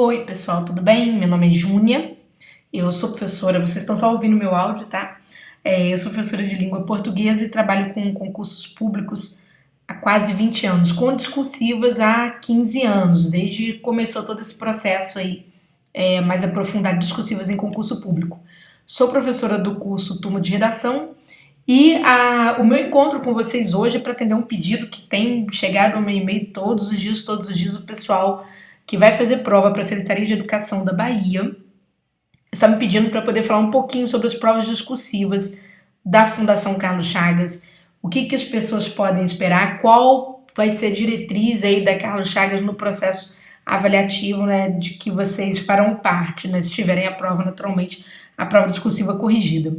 Oi, pessoal, tudo bem? Meu nome é Júnia, eu sou professora, vocês estão só ouvindo meu áudio, tá? Eu sou professora de língua portuguesa e trabalho com concursos públicos há quase 20 anos, com discursivas há 15 anos, desde que começou todo esse processo aí, mais aprofundado de discursivas em concurso público. Sou professora do curso Turma de Redação e o meu encontro com vocês hoje é para atender um pedido que tem chegado ao meu e-mail todos os dias, o pessoal que vai fazer prova para a Secretaria de Educação da Bahia está me pedindo para poder falar um pouquinho sobre as provas discursivas da Fundação Carlos Chagas, o que as pessoas podem esperar, qual vai ser a diretriz aí da Carlos Chagas no processo avaliativo, né, de que vocês farão parte, né, se tiverem a prova, naturalmente, a prova discursiva corrigida.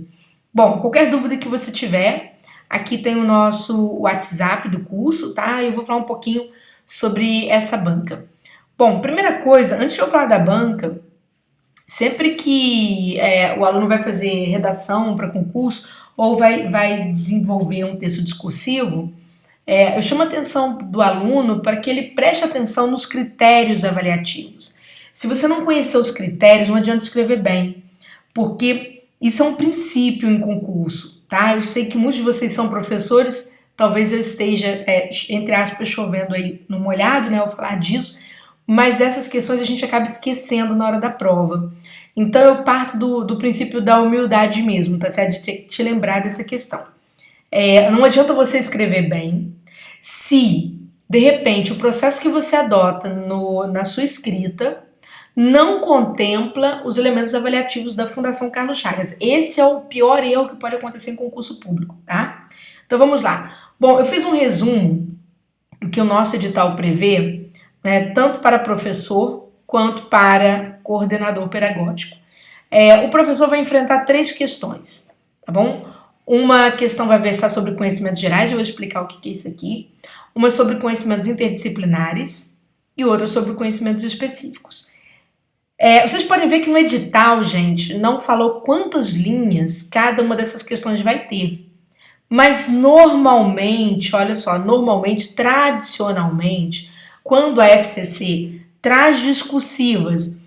Bom, qualquer dúvida que você tiver, aqui tem o nosso WhatsApp do curso, tá? Eu vou falar um pouquinho sobre essa banca. Bom, primeira coisa, antes de eu falar da banca, sempre que o aluno vai fazer redação para concurso ou vai desenvolver um texto discursivo, eu chamo a atenção do aluno para que ele preste atenção nos critérios avaliativos. Se você não conhecer os critérios, não adianta escrever bem, porque isso é um princípio em concurso, tá? Eu sei que muitos de vocês são professores, talvez eu esteja, entre aspas, chovendo aí no molhado, né, ao falar disso, mas essas questões a gente acaba esquecendo na hora da prova. Então eu parto do princípio da humildade mesmo, tá certo? De te lembrar dessa questão. Não adianta você escrever bem se, de repente, o processo que você adota na sua escrita não contempla os elementos avaliativos da Fundação Carlos Chagas. Esse é o pior erro que pode acontecer em concurso público, tá? Então vamos lá. Bom, eu fiz um resumo do que o nosso edital prevê, né, tanto para professor quanto para coordenador pedagógico. O professor vai enfrentar 3 questões, tá bom? Uma questão vai versar sobre conhecimentos gerais, eu vou explicar o que é isso aqui. Uma sobre conhecimentos interdisciplinares e outra sobre conhecimentos específicos. Vocês podem ver que no edital, gente, não falou quantas linhas cada uma dessas questões vai ter. Mas normalmente, olha só, tradicionalmente, quando a FCC traz discursivas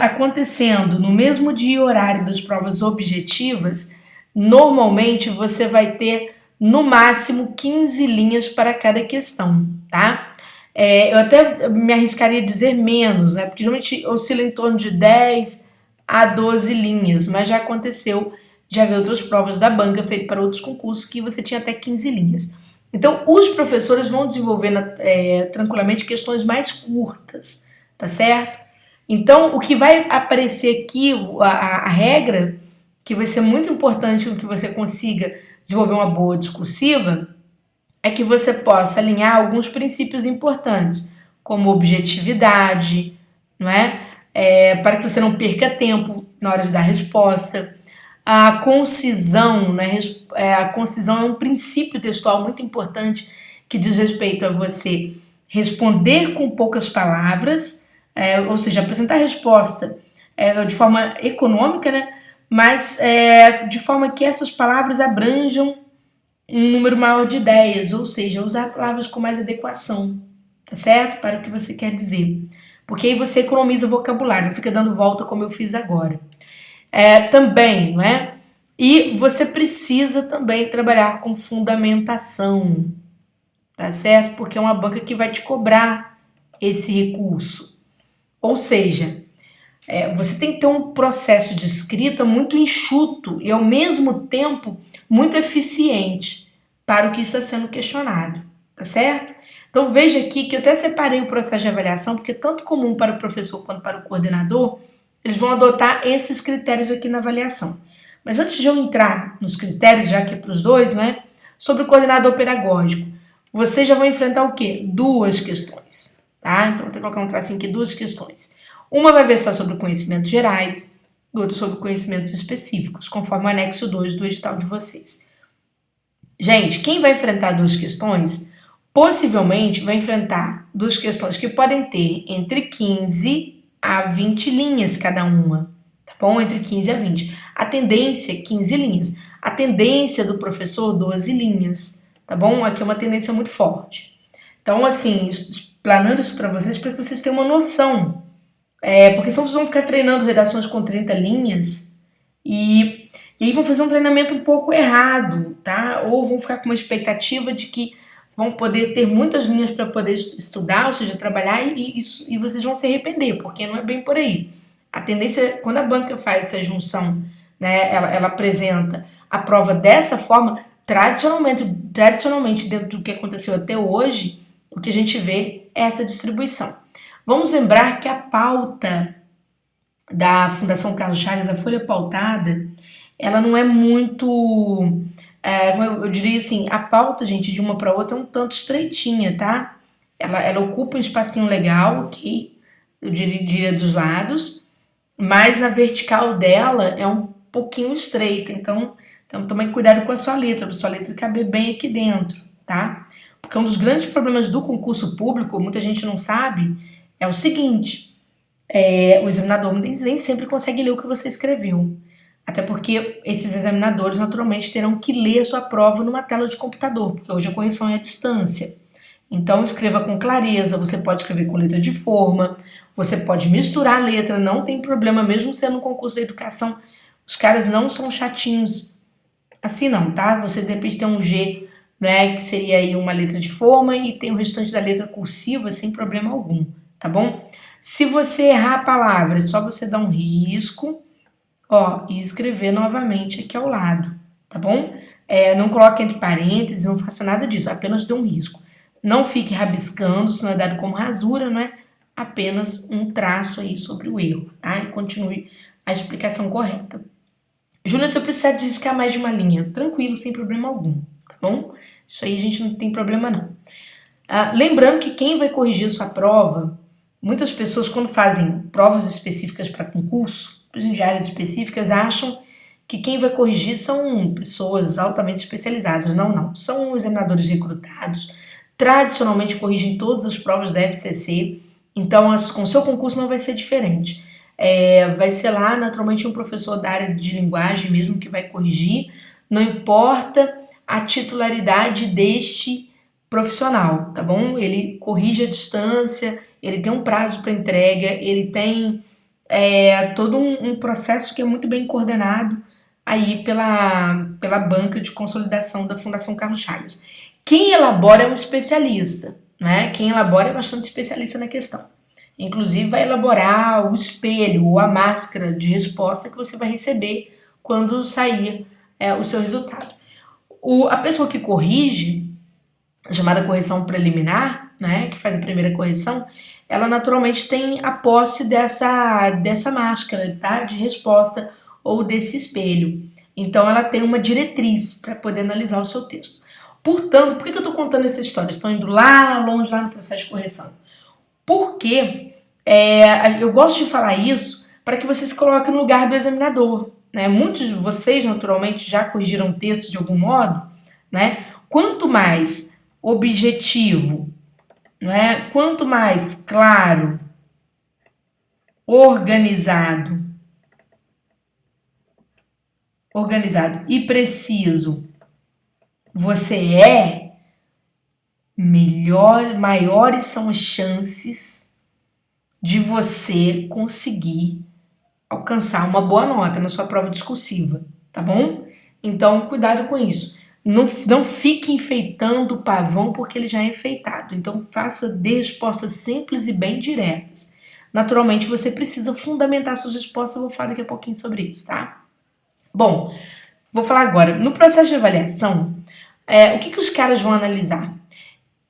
acontecendo no mesmo dia e horário das provas objetivas, normalmente você vai ter no máximo 15 linhas para cada questão, tá? Eu até me arriscaria a dizer menos, né? Porque geralmente oscila em torno de 10 a 12 linhas, mas já aconteceu de haver outras provas da banca feitas para outros concursos que você tinha até 15 linhas. Então, os professores vão desenvolvendo tranquilamente questões mais curtas, tá certo? Então, o que vai aparecer aqui, a regra, que vai ser muito importante que você consiga desenvolver uma boa discursiva, é que você possa alinhar alguns princípios importantes, como objetividade, não é? Para que você não perca tempo na hora de dar resposta. A concisão, né? A concisão é um princípio textual muito importante que diz respeito a você responder com poucas palavras, ou seja, apresentar a resposta de forma econômica, né? Mas de forma que essas palavras abranjam um número maior de ideias, ou seja, usar palavras com mais adequação, tá certo? Para o que você quer dizer. Porque aí você economiza vocabulário, não fica dando volta como eu fiz agora. Também, não é? E você precisa também trabalhar com fundamentação, tá certo? Porque é uma banca que vai te cobrar esse recurso. Ou seja, você tem que ter um processo de escrita muito enxuto e, ao mesmo tempo, muito eficiente para o que está sendo questionado, tá certo? Então, veja aqui que eu até separei o processo de avaliação, porque é tanto comum para o professor quanto para o coordenador, eles vão adotar esses critérios aqui na avaliação. Mas antes de eu entrar nos critérios, já que é para os dois, né, sobre o coordenador pedagógico, vocês já vão enfrentar o quê? 2 questões, tá? Então, vou ter que colocar um tracinho aqui, 2 questões. Uma vai versar sobre conhecimentos gerais e outra sobre conhecimentos específicos, conforme o anexo 2 do edital de vocês. Gente, quem vai enfrentar 2 questões, possivelmente vai enfrentar 2 questões que podem ter entre 15 a 20 linhas cada uma, tá bom? Entre 15 a 20. A tendência é 15 linhas. A tendência do professor, 12 linhas, tá bom? Aqui é uma tendência muito forte. Então, assim, explanando isso para vocês que vocês tenham uma noção Porque senão vocês vão ficar treinando redações com 30 linhas e aí vão fazer um treinamento um pouco errado, tá? Ou vão ficar com uma expectativa de que vão poder ter muitas linhas para poder estudar, ou seja, trabalhar, e vocês vão se arrepender, porque não é bem por aí. A tendência, quando a banca faz essa junção, né, ela apresenta a prova dessa forma, tradicionalmente, dentro do que aconteceu até hoje, o que a gente vê é essa distribuição. Vamos lembrar que a pauta da Fundação Carlos Chagas, a folha pautada, ela não é muito. Como eu diria assim, a pauta, gente, de uma para outra é um tanto estreitinha, tá? Ela ocupa um espacinho legal, ok? Eu diria dos lados, mas na vertical dela é um pouquinho estreita, então tome cuidado com a sua letra, para sua letra caber bem aqui dentro, tá? Porque um dos grandes problemas do concurso público, muita gente não sabe, é o seguinte: o examinador nem sempre consegue ler o que você escreveu. Até porque esses examinadores naturalmente terão que ler a sua prova numa tela de computador, porque hoje a correção é à distância. Então escreva com clareza, você pode escrever com letra de forma, você pode misturar a letra, não tem problema, mesmo sendo um concurso de educação, os caras não são chatinhos assim não, tá? Você de repente tem um G, né, que seria aí uma letra de forma e tem o restante da letra cursiva sem problema algum, tá bom? Se você errar a palavra, é só você dar um risco, e escrever novamente aqui ao lado, tá bom? Não coloque entre parênteses, não faça nada disso, apenas dê um risco. Não fique rabiscando, se não é dado como rasura, não é? Apenas um traço aí sobre o erro, tá? E continue a explicação correta. Júlia, se eu precisar de riscar mais de uma linha, tranquilo, sem problema algum, tá bom? Isso aí a gente não tem problema não. Lembrando que quem vai corrigir a sua prova, muitas pessoas quando fazem provas específicas para concurso, de áreas específicas, acham que quem vai corrigir são pessoas altamente especializadas. Não. São examinadores recrutados, tradicionalmente corrigem todas as provas da FCC, então com o seu concurso não vai ser diferente. Vai ser lá, naturalmente, um professor da área de linguagem mesmo que vai corrigir, não importa a titularidade deste profissional, tá bom? Ele corrige à distância, ele tem um prazo para entrega, ele tem todo um processo que é muito bem coordenado aí pela banca de consolidação da Fundação Carlos Chagas. Quem elabora é um especialista, né? Quem elabora é bastante especialista na questão. Inclusive vai elaborar o espelho ou a máscara de resposta que você vai receber quando sair o seu resultado. A pessoa que corrige, chamada correção preliminar, né, que faz a primeira correção, ela naturalmente tem a posse dessa máscara, tá, de resposta ou desse espelho. Então ela tem uma diretriz para poder analisar o seu texto. Portanto, por que eu estou contando essa história? Estou indo lá longe, lá no processo de correção. Porque eu gosto de falar isso para que você se coloque no lugar do examinador, né? Muitos de vocês, naturalmente, já corrigiram texto de algum modo, né? Quanto mais objetivo, né? Quanto mais claro, organizado e preciso você maiores são as chances de você conseguir alcançar uma boa nota na sua prova discursiva, tá bom? Então, cuidado com isso. Não fique enfeitando o pavão porque ele já é enfeitado. Então, dê respostas simples e bem diretas. Naturalmente, você precisa fundamentar suas respostas. Eu vou falar daqui a pouquinho sobre isso, tá? Bom, vou falar agora. No processo de avaliação, o que os caras vão analisar?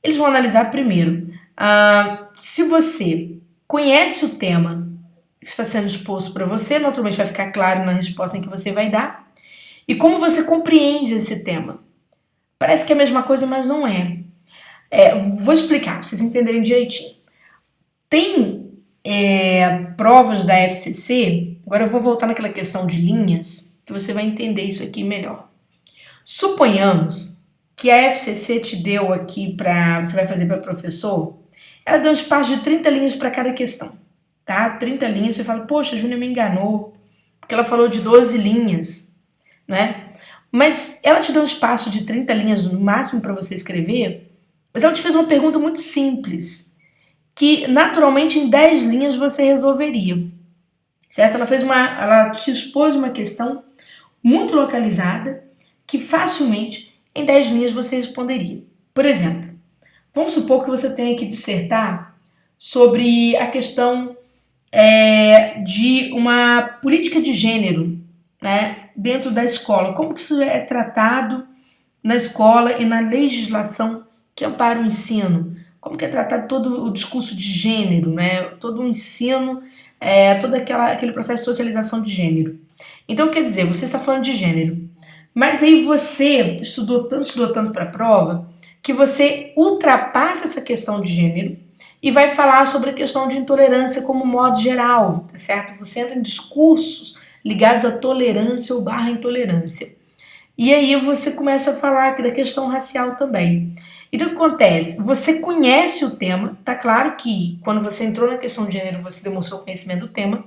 Eles vão analisar primeiro se você conhece o tema que está sendo exposto para você, naturalmente vai ficar claro na resposta que você vai dar, e como você compreende esse tema. Parece que é a mesma coisa, mas não é. Vou explicar, para vocês entenderem direitinho. Tem provas da FCC, agora eu vou voltar naquela questão de linhas, que você vai entender isso aqui melhor. Suponhamos que a FCC te deu aqui você vai fazer para professor, ela deu um espaço de 30 linhas para cada questão, tá? 30 linhas, você fala, poxa, a Júlia me enganou, porque ela falou de 12 linhas, né? Mas ela te deu um espaço de 30 linhas no máximo para você escrever, mas ela te fez uma pergunta muito simples. que naturalmente em 10 linhas você resolveria, certo? Ela te expôs uma questão muito localizada que facilmente em 10 linhas você responderia. Por exemplo, vamos supor que você tenha que dissertar sobre a questão de uma política de gênero, né, dentro da escola. Como que isso é tratado na escola e na legislação que ampara o ensino? Como que é tratado todo o discurso de gênero, né, todo o ensino, todo aquele processo de socialização de gênero. Então, quer dizer, você está falando de gênero, mas aí você estudou tanto para a prova, que você ultrapassa essa questão de gênero e vai falar sobre a questão de intolerância como modo geral, tá certo? Você entra em discursos ligados à tolerância ou barra intolerância. E aí você começa a falar da questão racial também. Então o que acontece? Você conhece o tema, tá claro que quando você entrou na questão de gênero você demonstrou conhecimento do tema,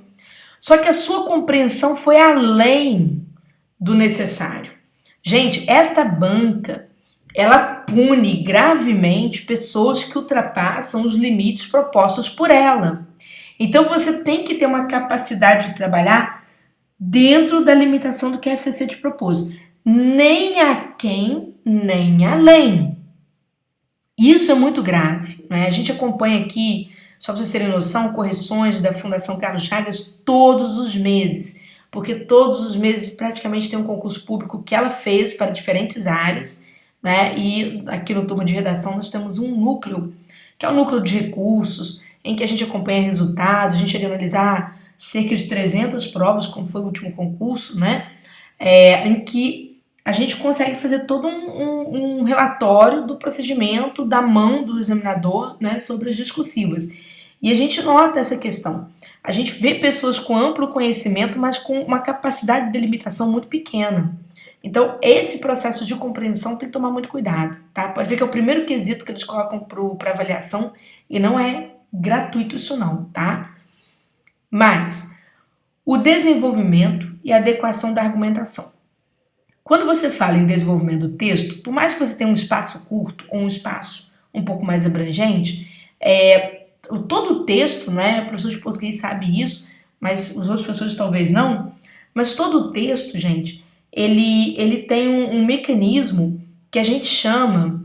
só que a sua compreensão foi além do necessário. Gente, esta banca, ela pune gravemente pessoas que ultrapassam os limites propostos por ela. Então você tem que ter uma capacidade de trabalhar dentro da limitação do que a FCC te propôs. Nem aquém, nem além. Isso é muito grave, né? A gente acompanha aqui, só para vocês terem noção, correções da Fundação Carlos Chagas todos os meses, porque todos os meses praticamente tem um concurso público que ela fez para diferentes áreas, né? E aqui no Turma de Redação nós temos um núcleo, que é o núcleo de recursos, em que a gente acompanha resultados, a gente chega a analisar cerca de 300 provas, como foi o último concurso, né? Em que a gente consegue fazer todo um relatório do procedimento da mão do examinador, né, sobre as discursivas. E a gente nota essa questão. A gente vê pessoas com amplo conhecimento, mas com uma capacidade de delimitação muito pequena. Então, esse processo de compreensão tem que tomar muito cuidado, tá? Pode ver que é o primeiro quesito que eles colocam para avaliação e não é gratuito isso não, tá? Mas o desenvolvimento e a adequação da argumentação. Quando você fala em desenvolvimento do texto, por mais que você tenha um espaço curto ou um espaço um pouco mais abrangente, todo o texto, né, o professor de português sabe isso, mas os outros professores talvez não, mas todo o texto, gente, ele tem um mecanismo que a gente chama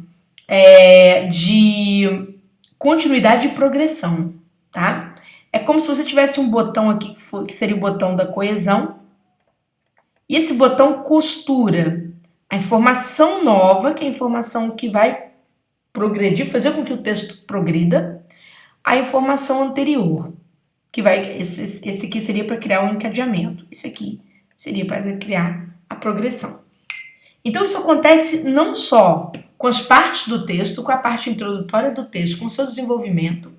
de continuidade e progressão, tá? É como se você tivesse um botão aqui que seria o botão da coesão, e esse botão costura a informação nova, que é a informação que vai progredir, fazer com que o texto progrida, a informação anterior, que vai esse aqui seria para criar um encadeamento, esse aqui seria para criar a progressão. Então isso acontece não só com as partes do texto, com a parte introdutória do texto, com o seu desenvolvimento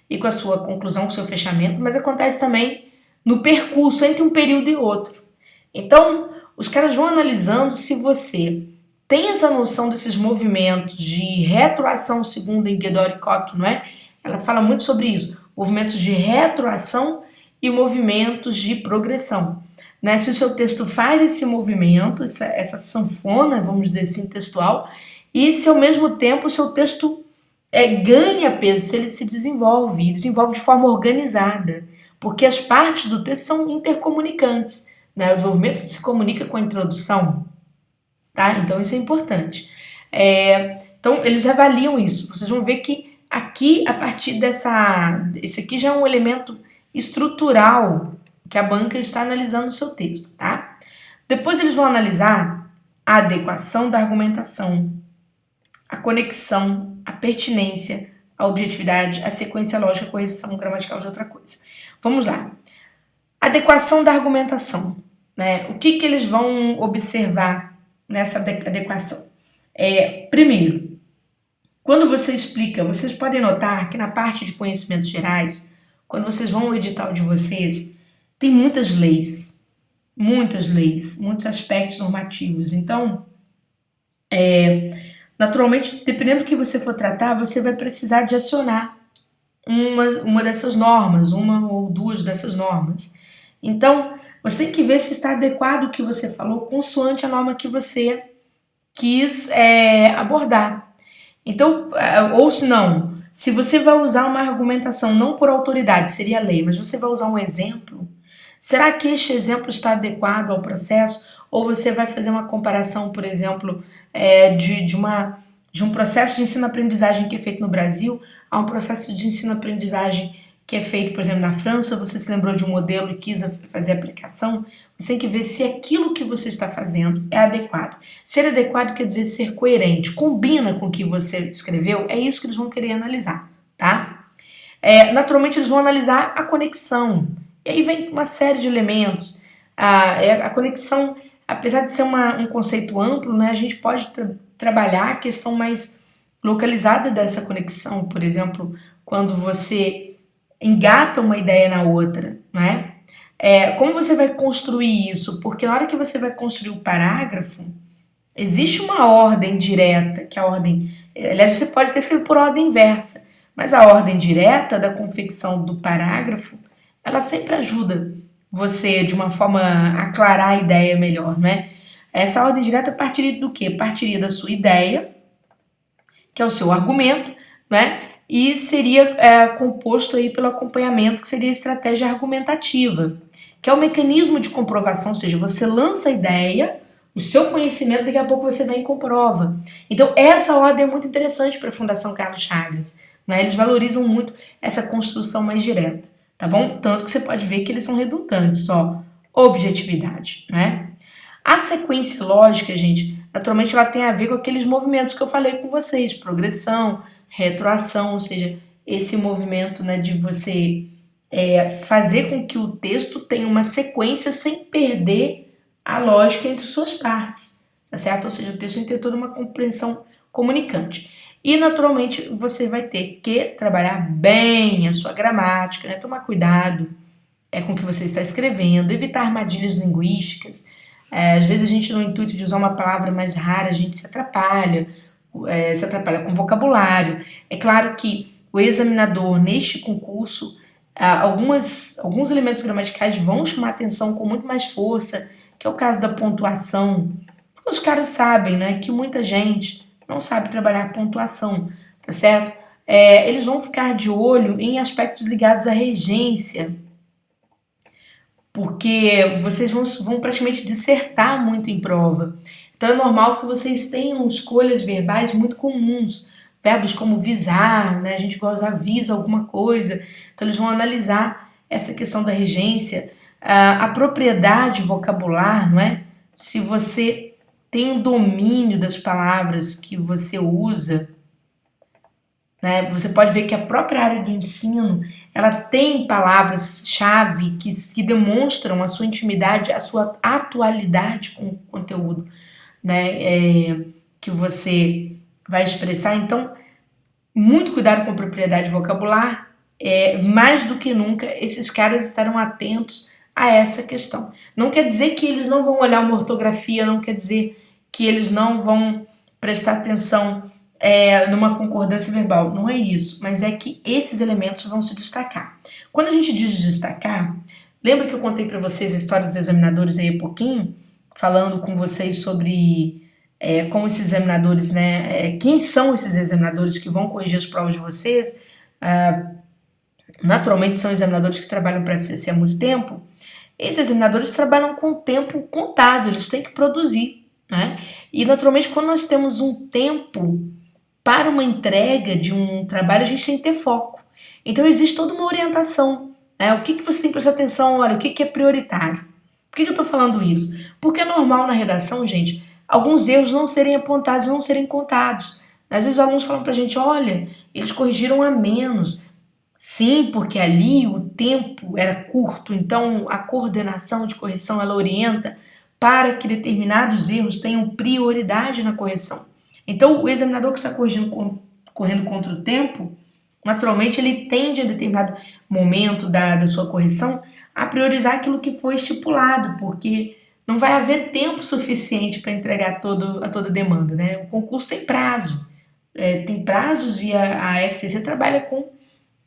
e com a sua conclusão, com o seu fechamento, mas acontece também no percurso entre um período e outro. Então, os caras vão analisando se você tem essa noção desses movimentos de retroação, segundo em Guedori Koch, não é? Ela fala muito sobre isso, movimentos de retroação e movimentos de progressão. Né? Se o seu texto faz esse movimento, essa sanfona, vamos dizer assim, textual, e se ao mesmo tempo o seu texto ganha peso, se ele se desenvolve, e desenvolve de forma organizada, porque as partes do texto são intercomunicantes. Né? O desenvolvimento se comunica com a introdução, tá? Então isso é importante. Então eles avaliam isso. Vocês vão ver que aqui, a partir esse aqui já é um elemento estrutural que a banca está analisando no seu texto, tá? Depois eles vão analisar a adequação da argumentação, a conexão, a pertinência, a objetividade, a sequência lógica, a correção gramatical de outra coisa. Vamos lá. Adequação da argumentação, né? O que eles vão observar nessa adequação? Primeiro, quando você explica, vocês podem notar que na parte de conhecimentos gerais, quando vocês vão ao edital de vocês, tem muitas leis, muitos aspectos normativos. Então, naturalmente, dependendo do que você for tratar, você vai precisar de acionar uma dessas normas, uma ou duas dessas normas. Então, você tem que ver se está adequado o que você falou consoante a norma que você quis abordar. Então, ou se não, se você vai usar uma argumentação não por autoridade, seria lei, mas você vai usar um exemplo, será que este exemplo está adequado ao processo? Ou você vai fazer uma comparação, por exemplo, de um processo de ensino-aprendizagem que é feito no Brasil a um processo de ensino-aprendizagem que é feito, por exemplo, na França, você se lembrou de um modelo e quis fazer a aplicação, você tem que ver se aquilo que você está fazendo é adequado. Ser adequado quer dizer ser coerente, combina com o que você escreveu, é isso que eles vão querer analisar, tá? Naturalmente eles vão analisar a conexão, e aí vem uma série de elementos. A conexão, apesar de ser um conceito amplo, né, a gente pode trabalhar a questão mais localizada dessa conexão, por exemplo, quando você engata uma ideia na outra, né? Como você vai construir isso? Porque na hora que você vai construir o parágrafo, existe uma ordem direta, que é a ordem... Aliás, você pode ter escrito por ordem inversa, mas a ordem direta da confecção do parágrafo, ela sempre ajuda você, de uma forma, a aclarar a ideia melhor, né? Essa ordem direta partiria do quê? Partiria da sua ideia, que é o seu argumento, né? E seria composto aí pelo acompanhamento, que seria a estratégia argumentativa, que é o mecanismo de comprovação, ou seja, você lança a ideia, o seu conhecimento, daqui a pouco você vem e comprova. Então, essa ordem é muito interessante para a Fundação Carlos Chagas, né? Eles valorizam muito essa construção mais direta, tá bom? Tanto que você pode ver que eles são redundantes, ó, objetividade, né? A sequência lógica, gente, naturalmente ela tem a ver com aqueles movimentos que eu falei com vocês, progressão, retroação, ou seja, esse movimento, né, de você fazer com que o texto tenha uma sequência sem perder a lógica entre suas partes, tá certo? Ou seja, o texto tem que ter toda uma compreensão comunicante. E, naturalmente, você vai ter que trabalhar bem a sua gramática, né? Tomar cuidado com o que você está escrevendo, evitar armadilhas linguísticas. Às vezes a gente, no intuito de usar uma palavra mais rara, a gente se atrapalha com vocabulário. É claro que o examinador, neste concurso, alguns elementos gramaticais vão chamar atenção com muito mais força, que é o caso da pontuação. Porque os caras sabem, né, que muita gente não sabe trabalhar pontuação, tá certo? Eles vão ficar de olho em aspectos ligados à regência, porque vocês vão praticamente dissertar muito em prova. Então é normal que vocês tenham escolhas verbais muito comuns, verbos como visar, né? A gente gosta de visa alguma coisa, então eles vão analisar essa questão da regência, a propriedade vocabular, não é? Se você tem o domínio das palavras que você usa, né? Você pode ver que a própria área do ensino, ela tem palavras-chave que demonstram a sua intimidade, a sua atualidade com o conteúdo, né? Que você vai expressar. Então, muito cuidado com a propriedade vocabular. Mais do que nunca, esses caras estarão atentos a essa questão. Não quer dizer que eles não vão olhar uma ortografia, não quer dizer que eles não vão prestar atenção numa concordância verbal. Não é isso, mas é que esses elementos vão se destacar. Quando a gente diz destacar, lembra que eu contei para vocês a história dos examinadores aí há pouquinho? Falando com vocês sobre como esses examinadores, né? Quem são esses examinadores que vão corrigir as provas de vocês? Naturalmente são examinadores que trabalham para a FCC há muito tempo. Esses examinadores trabalham com o tempo contado, eles têm que produzir, né? E naturalmente quando nós temos um tempo para uma entrega de um trabalho, a gente tem que ter foco. Então existe toda uma orientação, né? O que você tem que prestar atenção? Olha, o que é prioritário? Por que eu estou falando isso? Porque é normal na redação, gente, alguns erros não serem apontados, não serem contados. Às vezes os alunos falam pra gente, olha, eles corrigiram a menos. Sim, porque ali o tempo era curto, então a coordenação de correção ela orienta para que determinados erros tenham prioridade na correção. Então o examinador que está correndo contra o tempo, naturalmente ele tende a determinado momento da sua correção a priorizar aquilo que foi estipulado, porque não vai haver tempo suficiente para entregar a toda demanda, né? O concurso tem prazo, tem prazos e a FCC trabalha com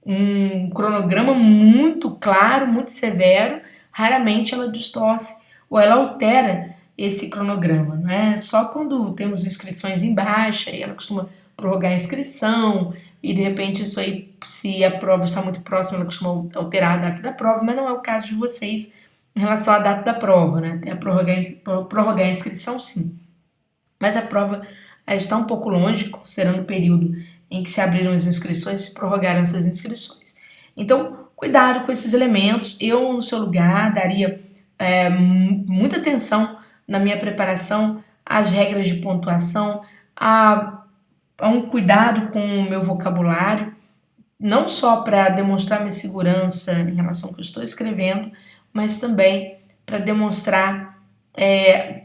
um cronograma muito claro, muito severo, raramente ela distorce ou ela altera esse cronograma, né? Só quando temos inscrições em baixa, e ela costuma prorrogar a inscrição, e de repente isso aí, se a prova está muito próxima, ela costuma alterar a data da prova, mas não é o caso de vocês em relação à data da prova, né? Tem a prorrogar a inscrição, sim. Mas a prova está um pouco longe, considerando o período em que se abriram as inscrições, se prorrogaram essas inscrições. Então, cuidado com esses elementos. Eu, no seu lugar, daria muita atenção na minha preparação às regras de pontuação, a um cuidado com o meu vocabulário, não só para demonstrar minha segurança em relação ao que eu estou escrevendo, mas também para demonstrar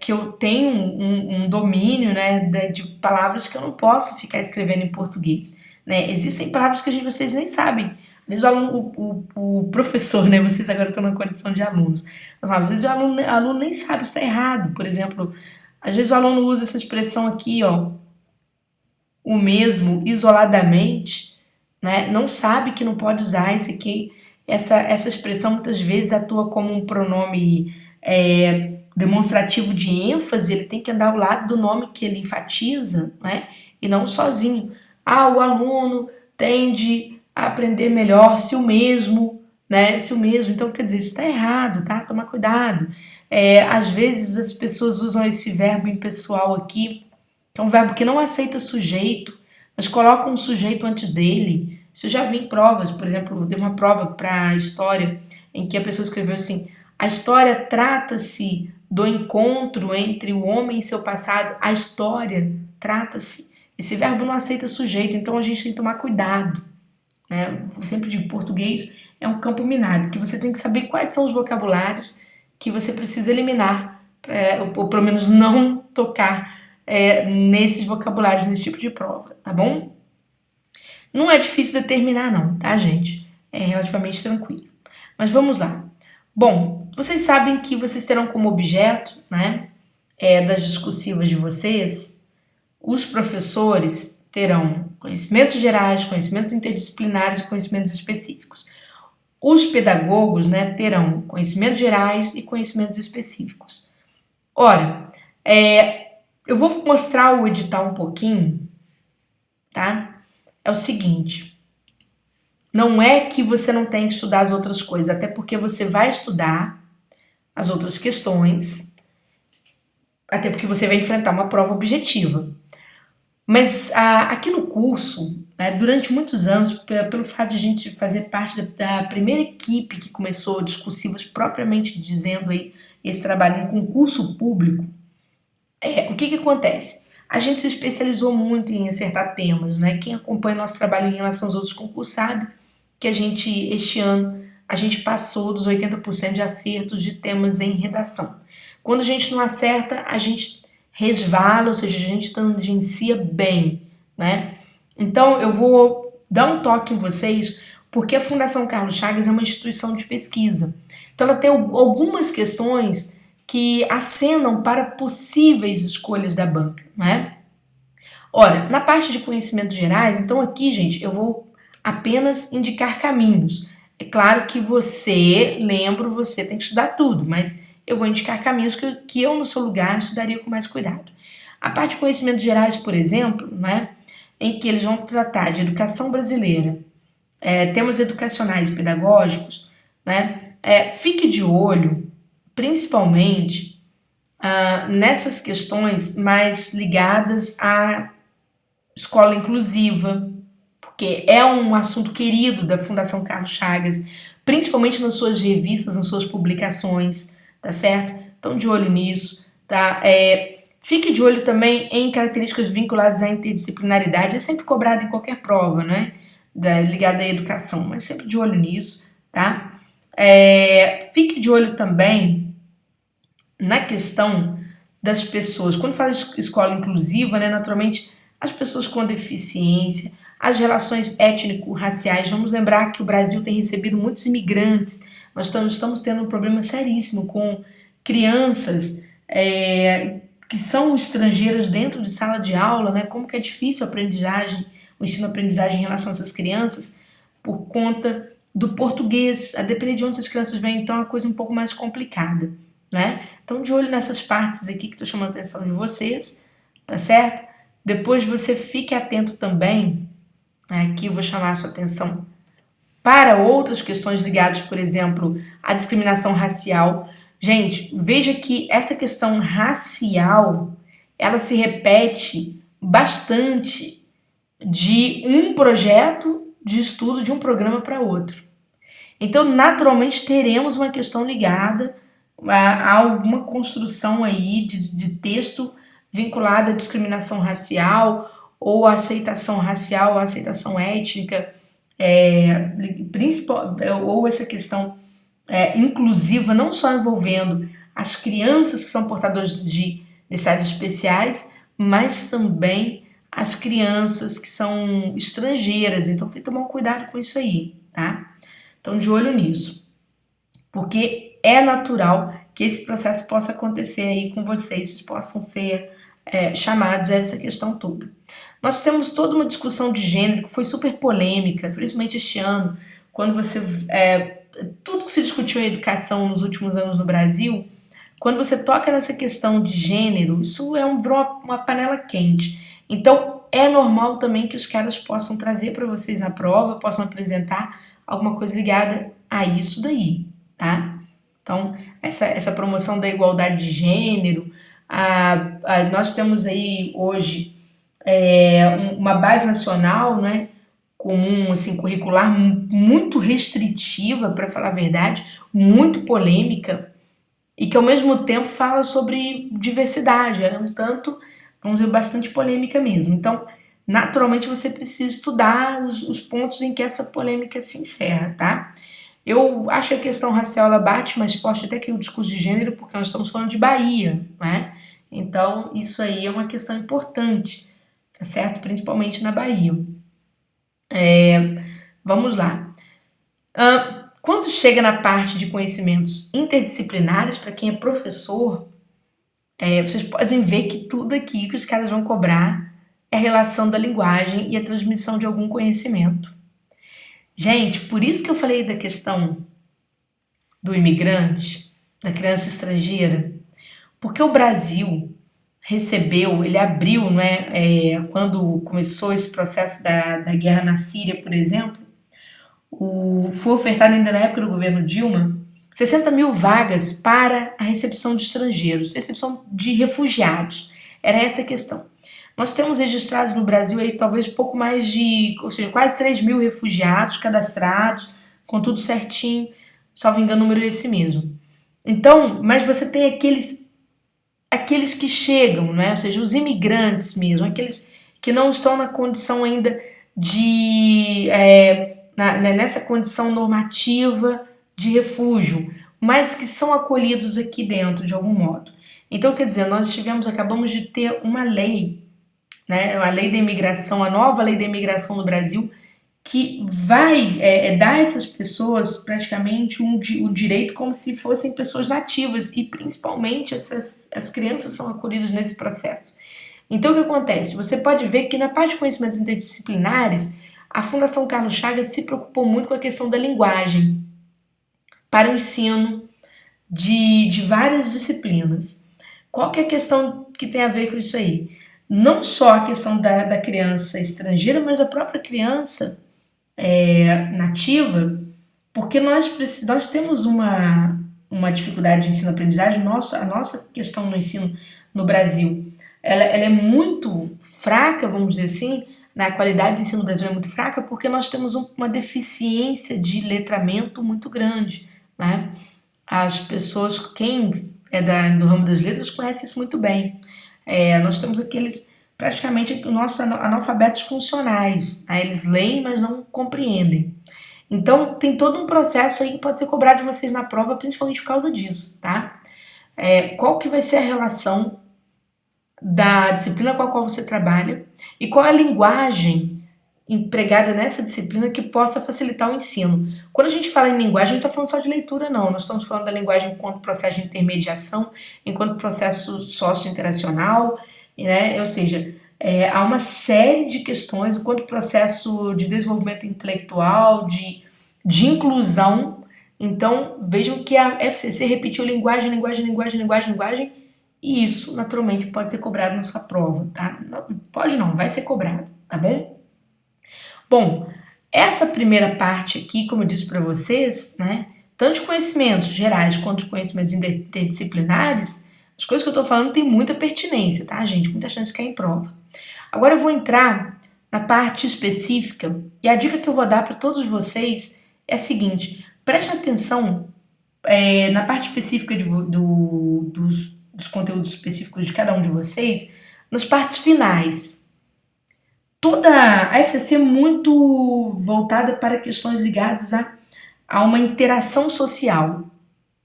que eu tenho um domínio, né, de palavras que eu não posso ficar escrevendo em português. Né? Existem palavras que vocês nem sabem. Às vezes o professor, né, vocês agora estão na condição de alunos, mas às vezes o aluno nem sabe se está errado. Por exemplo, às vezes o aluno usa essa expressão aqui, ó, o mesmo, isoladamente, né, não sabe que não pode usar isso aqui. Essa expressão muitas vezes atua como um pronome demonstrativo de ênfase, ele tem que andar ao lado do nome que ele enfatiza, né? E não sozinho. O aluno tende a aprender melhor se o mesmo, né? Se o mesmo. Então, quer dizer, isso está errado, tá? Tomar cuidado. Às vezes as pessoas usam esse verbo impessoal aqui, que é um verbo que não aceita sujeito, mas coloca um sujeito antes dele. Isso eu já vi em provas, por exemplo, teve uma prova para história em que a pessoa escreveu assim: a história trata-se do encontro entre o homem e seu passado. A história trata-se. Esse verbo não aceita sujeito, então a gente tem que tomar cuidado. Né? Eu sempre digo, português é um campo minado, que você tem que saber quais são os vocabulários que você precisa eliminar, ou pelo menos não tocar nesses vocabulários, nesse tipo de prova, tá bom? Não é difícil determinar não, tá, gente? É relativamente tranquilo. Mas vamos lá. Bom, vocês sabem que vocês terão como objeto, né, das discursivas de vocês, os professores terão conhecimentos gerais, conhecimentos interdisciplinares e conhecimentos específicos. Os pedagogos, né, terão conhecimentos gerais e conhecimentos específicos. Ora, eu vou mostrar o edital um pouquinho, tá? É o seguinte, não é que você não tem que estudar as outras coisas, até porque você vai estudar as outras questões, até porque você vai enfrentar uma prova objetiva. Mas aqui no curso, né, durante muitos anos, pelo fato de a gente fazer parte da primeira equipe que começou discursivas propriamente dizendo aí, esse trabalho em concurso público, o que acontece? A gente se especializou muito em acertar temas, né? Quem acompanha nosso trabalho em relação aos outros concursos sabe que este ano, a gente passou dos 80% de acertos de temas em redação. Quando a gente não acerta, a gente resvala, ou seja, a gente tangencia bem, né? Então, eu vou dar um toque em vocês, porque a Fundação Carlos Chagas é uma instituição de pesquisa. Então, ela tem algumas questões que acenam para possíveis escolhas da banca, né? Ora, na parte de conhecimentos gerais, então aqui, gente, eu vou apenas indicar caminhos. É claro que você tem que estudar tudo, mas eu vou indicar caminhos que eu, no seu lugar, estudaria com mais cuidado. A parte de conhecimentos gerais, por exemplo, né, em que eles vão tratar de educação brasileira, temas educacionais e pedagógicos, né, fique de olho, principalmente, nessas questões mais ligadas à escola inclusiva, porque é um assunto querido da Fundação Carlos Chagas, principalmente nas suas revistas, nas suas publicações, tá certo? Então, de olho nisso, tá? Fique de olho também em características vinculadas à interdisciplinaridade, é sempre cobrado em qualquer prova, né? Ligada à educação, mas sempre de olho nisso, tá? Fique de olho também na questão das pessoas. Quando fala de escola inclusiva, né, naturalmente, as pessoas com deficiência, as relações étnico-raciais. Vamos lembrar que o Brasil tem recebido muitos imigrantes. Nós estamos tendo um problema seríssimo com crianças que são estrangeiras dentro de sala de aula, né? Como que é difícil a aprendizagem, o ensino-aprendizagem em relação a essas crianças, por conta do português. A depender de onde essas crianças vêm, então é uma coisa um pouco mais complicada, né? Então, de olho nessas partes aqui que estou chamando a atenção de vocês, tá certo? Depois você fique atento também Aqui eu vou chamar a sua atenção para outras questões ligadas, por exemplo, à discriminação racial. Gente, veja que essa questão racial, ela se repete bastante de um projeto de estudo de um programa para outro. Então, naturalmente, teremos uma questão ligada a alguma construção aí de texto vinculada à discriminação racial ou à aceitação racial, à aceitação étnica, ou essa questão inclusiva, não só envolvendo as crianças que são portadoras de necessidades especiais, mas também as crianças que são estrangeiras. Então tem que tomar um cuidado com isso aí, tá? Então de olho nisso, porque é natural que esse processo possa acontecer aí com vocês, vocês possam ser chamados a essa questão toda. Nós temos toda uma discussão de gênero que foi super polêmica, principalmente este ano, quando você tudo que se discutiu em educação nos últimos anos no Brasil, quando você toca nessa questão de gênero, isso virou uma panela quente. Então, é normal também que os caras possam trazer para vocês na prova, possam apresentar alguma coisa ligada a isso daí, tá? Então, essa promoção da igualdade de gênero, nós temos aí hoje uma base nacional, né, comum, assim, curricular muito restritiva, para falar a verdade, muito polêmica, e que ao mesmo tempo fala sobre diversidade, ela é um tanto, vamos dizer, bastante polêmica mesmo. Então, naturalmente você precisa estudar os pontos em que essa polêmica se encerra, tá? Eu acho que a questão racial ela bate mais forte até que o discurso de gênero, porque nós estamos falando de Bahia, né? Então, isso aí é uma questão importante, tá certo? Principalmente na Bahia. Vamos lá. Quando chega na parte de conhecimentos interdisciplinares, para quem é professor, vocês podem ver que tudo aqui que os caras vão cobrar é a relação da linguagem e a transmissão de algum conhecimento. Gente, por isso que eu falei da questão do imigrante, da criança estrangeira, porque o Brasil recebeu, ele abriu, não é, quando começou esse processo da guerra na Síria, por exemplo, foi ofertado ainda na época do governo Dilma 60 mil vagas para a recepção de estrangeiros, recepção de refugiados. Era essa a questão. Nós temos registrados no Brasil aí talvez pouco mais de, ou seja, quase 3 mil refugiados cadastrados, com tudo certinho, salvo engano, o número é esse mesmo. Então, mas você tem aqueles que chegam, né? Ou seja, os imigrantes mesmo, aqueles que não estão na condição ainda de nessa condição normativa de refúgio, mas que são acolhidos aqui dentro de algum modo. Então, quer dizer, acabamos de ter uma lei, né, a lei da imigração, a nova lei da imigração no Brasil, que vai dar a essas pessoas praticamente o direito como se fossem pessoas nativas, e principalmente as crianças são acolhidas nesse processo. Então o que acontece? Você pode ver que na parte de conhecimentos interdisciplinares, a Fundação Carlos Chagas se preocupou muito com a questão da linguagem para o ensino de várias disciplinas. Qual que é a questão que tem a ver com isso aí? Não só a questão da criança estrangeira, mas da própria criança nativa, porque nós temos uma dificuldade de ensino-aprendizagem. A nossa questão no ensino no Brasil, ela é muito fraca, vamos dizer assim, na qualidade de ensino no Brasil é muito fraca, porque nós temos uma deficiência de letramento muito grande, né? As pessoas, quem do ramo das letras, conhece isso muito bem. Nós temos praticamente, nossos analfabetos funcionais. Né? Eles leem, mas não compreendem. Então, tem todo um processo aí que pode ser cobrado de vocês na prova, principalmente por causa disso, tá? Qual que vai ser a relação da disciplina com a qual você trabalha e qual é a linguagem empregada nessa disciplina que possa facilitar o ensino. Quando a gente fala em linguagem, a gente não está falando só de leitura, não. Nós estamos falando da linguagem enquanto processo de intermediação, enquanto processo sócio-interacional, né? Ou seja, há uma série de questões, enquanto processo de desenvolvimento intelectual, de inclusão. Então, vejam que a FCC repetiu linguagem, e isso, naturalmente, pode ser cobrado na sua prova, tá? Não, pode não, vai ser cobrado, tá bom? Bom, essa primeira parte aqui, como eu disse para vocês, né, tanto de conhecimentos gerais quanto de conhecimentos interdisciplinares, as coisas que eu estou falando têm muita pertinência, tá, gente? Muita chance de cair em prova. Agora eu vou entrar na parte específica e a dica que eu vou dar para todos vocês é a seguinte: prestem atenção na parte específica dos conteúdos específicos de cada um de vocês, nas partes finais. Toda a FCC é muito voltada para questões ligadas a uma interação social.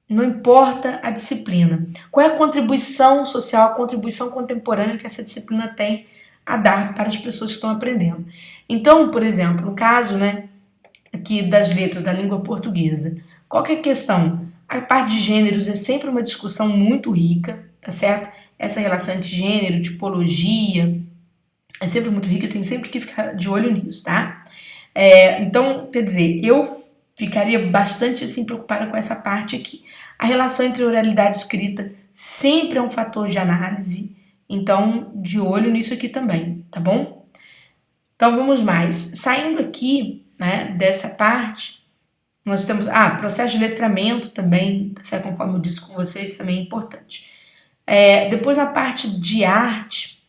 Não importa a disciplina. Qual é a contribuição social, a contribuição contemporânea que essa disciplina tem a dar para as pessoas que estão aprendendo. Então, por exemplo, no caso, né, aqui das letras da língua portuguesa, qual que é a questão? A parte de gêneros é sempre uma discussão muito rica, tá certo? Essa relação entre gênero, tipologia, é sempre muito rica, eu tenho sempre que ficar de olho nisso, tá? Então, quer dizer, eu ficaria bastante assim preocupada com essa parte aqui. A relação entre oralidade e escrita sempre é um fator de análise, então de olho nisso aqui também, tá bom? Então vamos mais. Saindo aqui, né, dessa parte, nós temos processo de letramento também, certo? Conforme eu disse com vocês, também é importante. Depois a parte de arte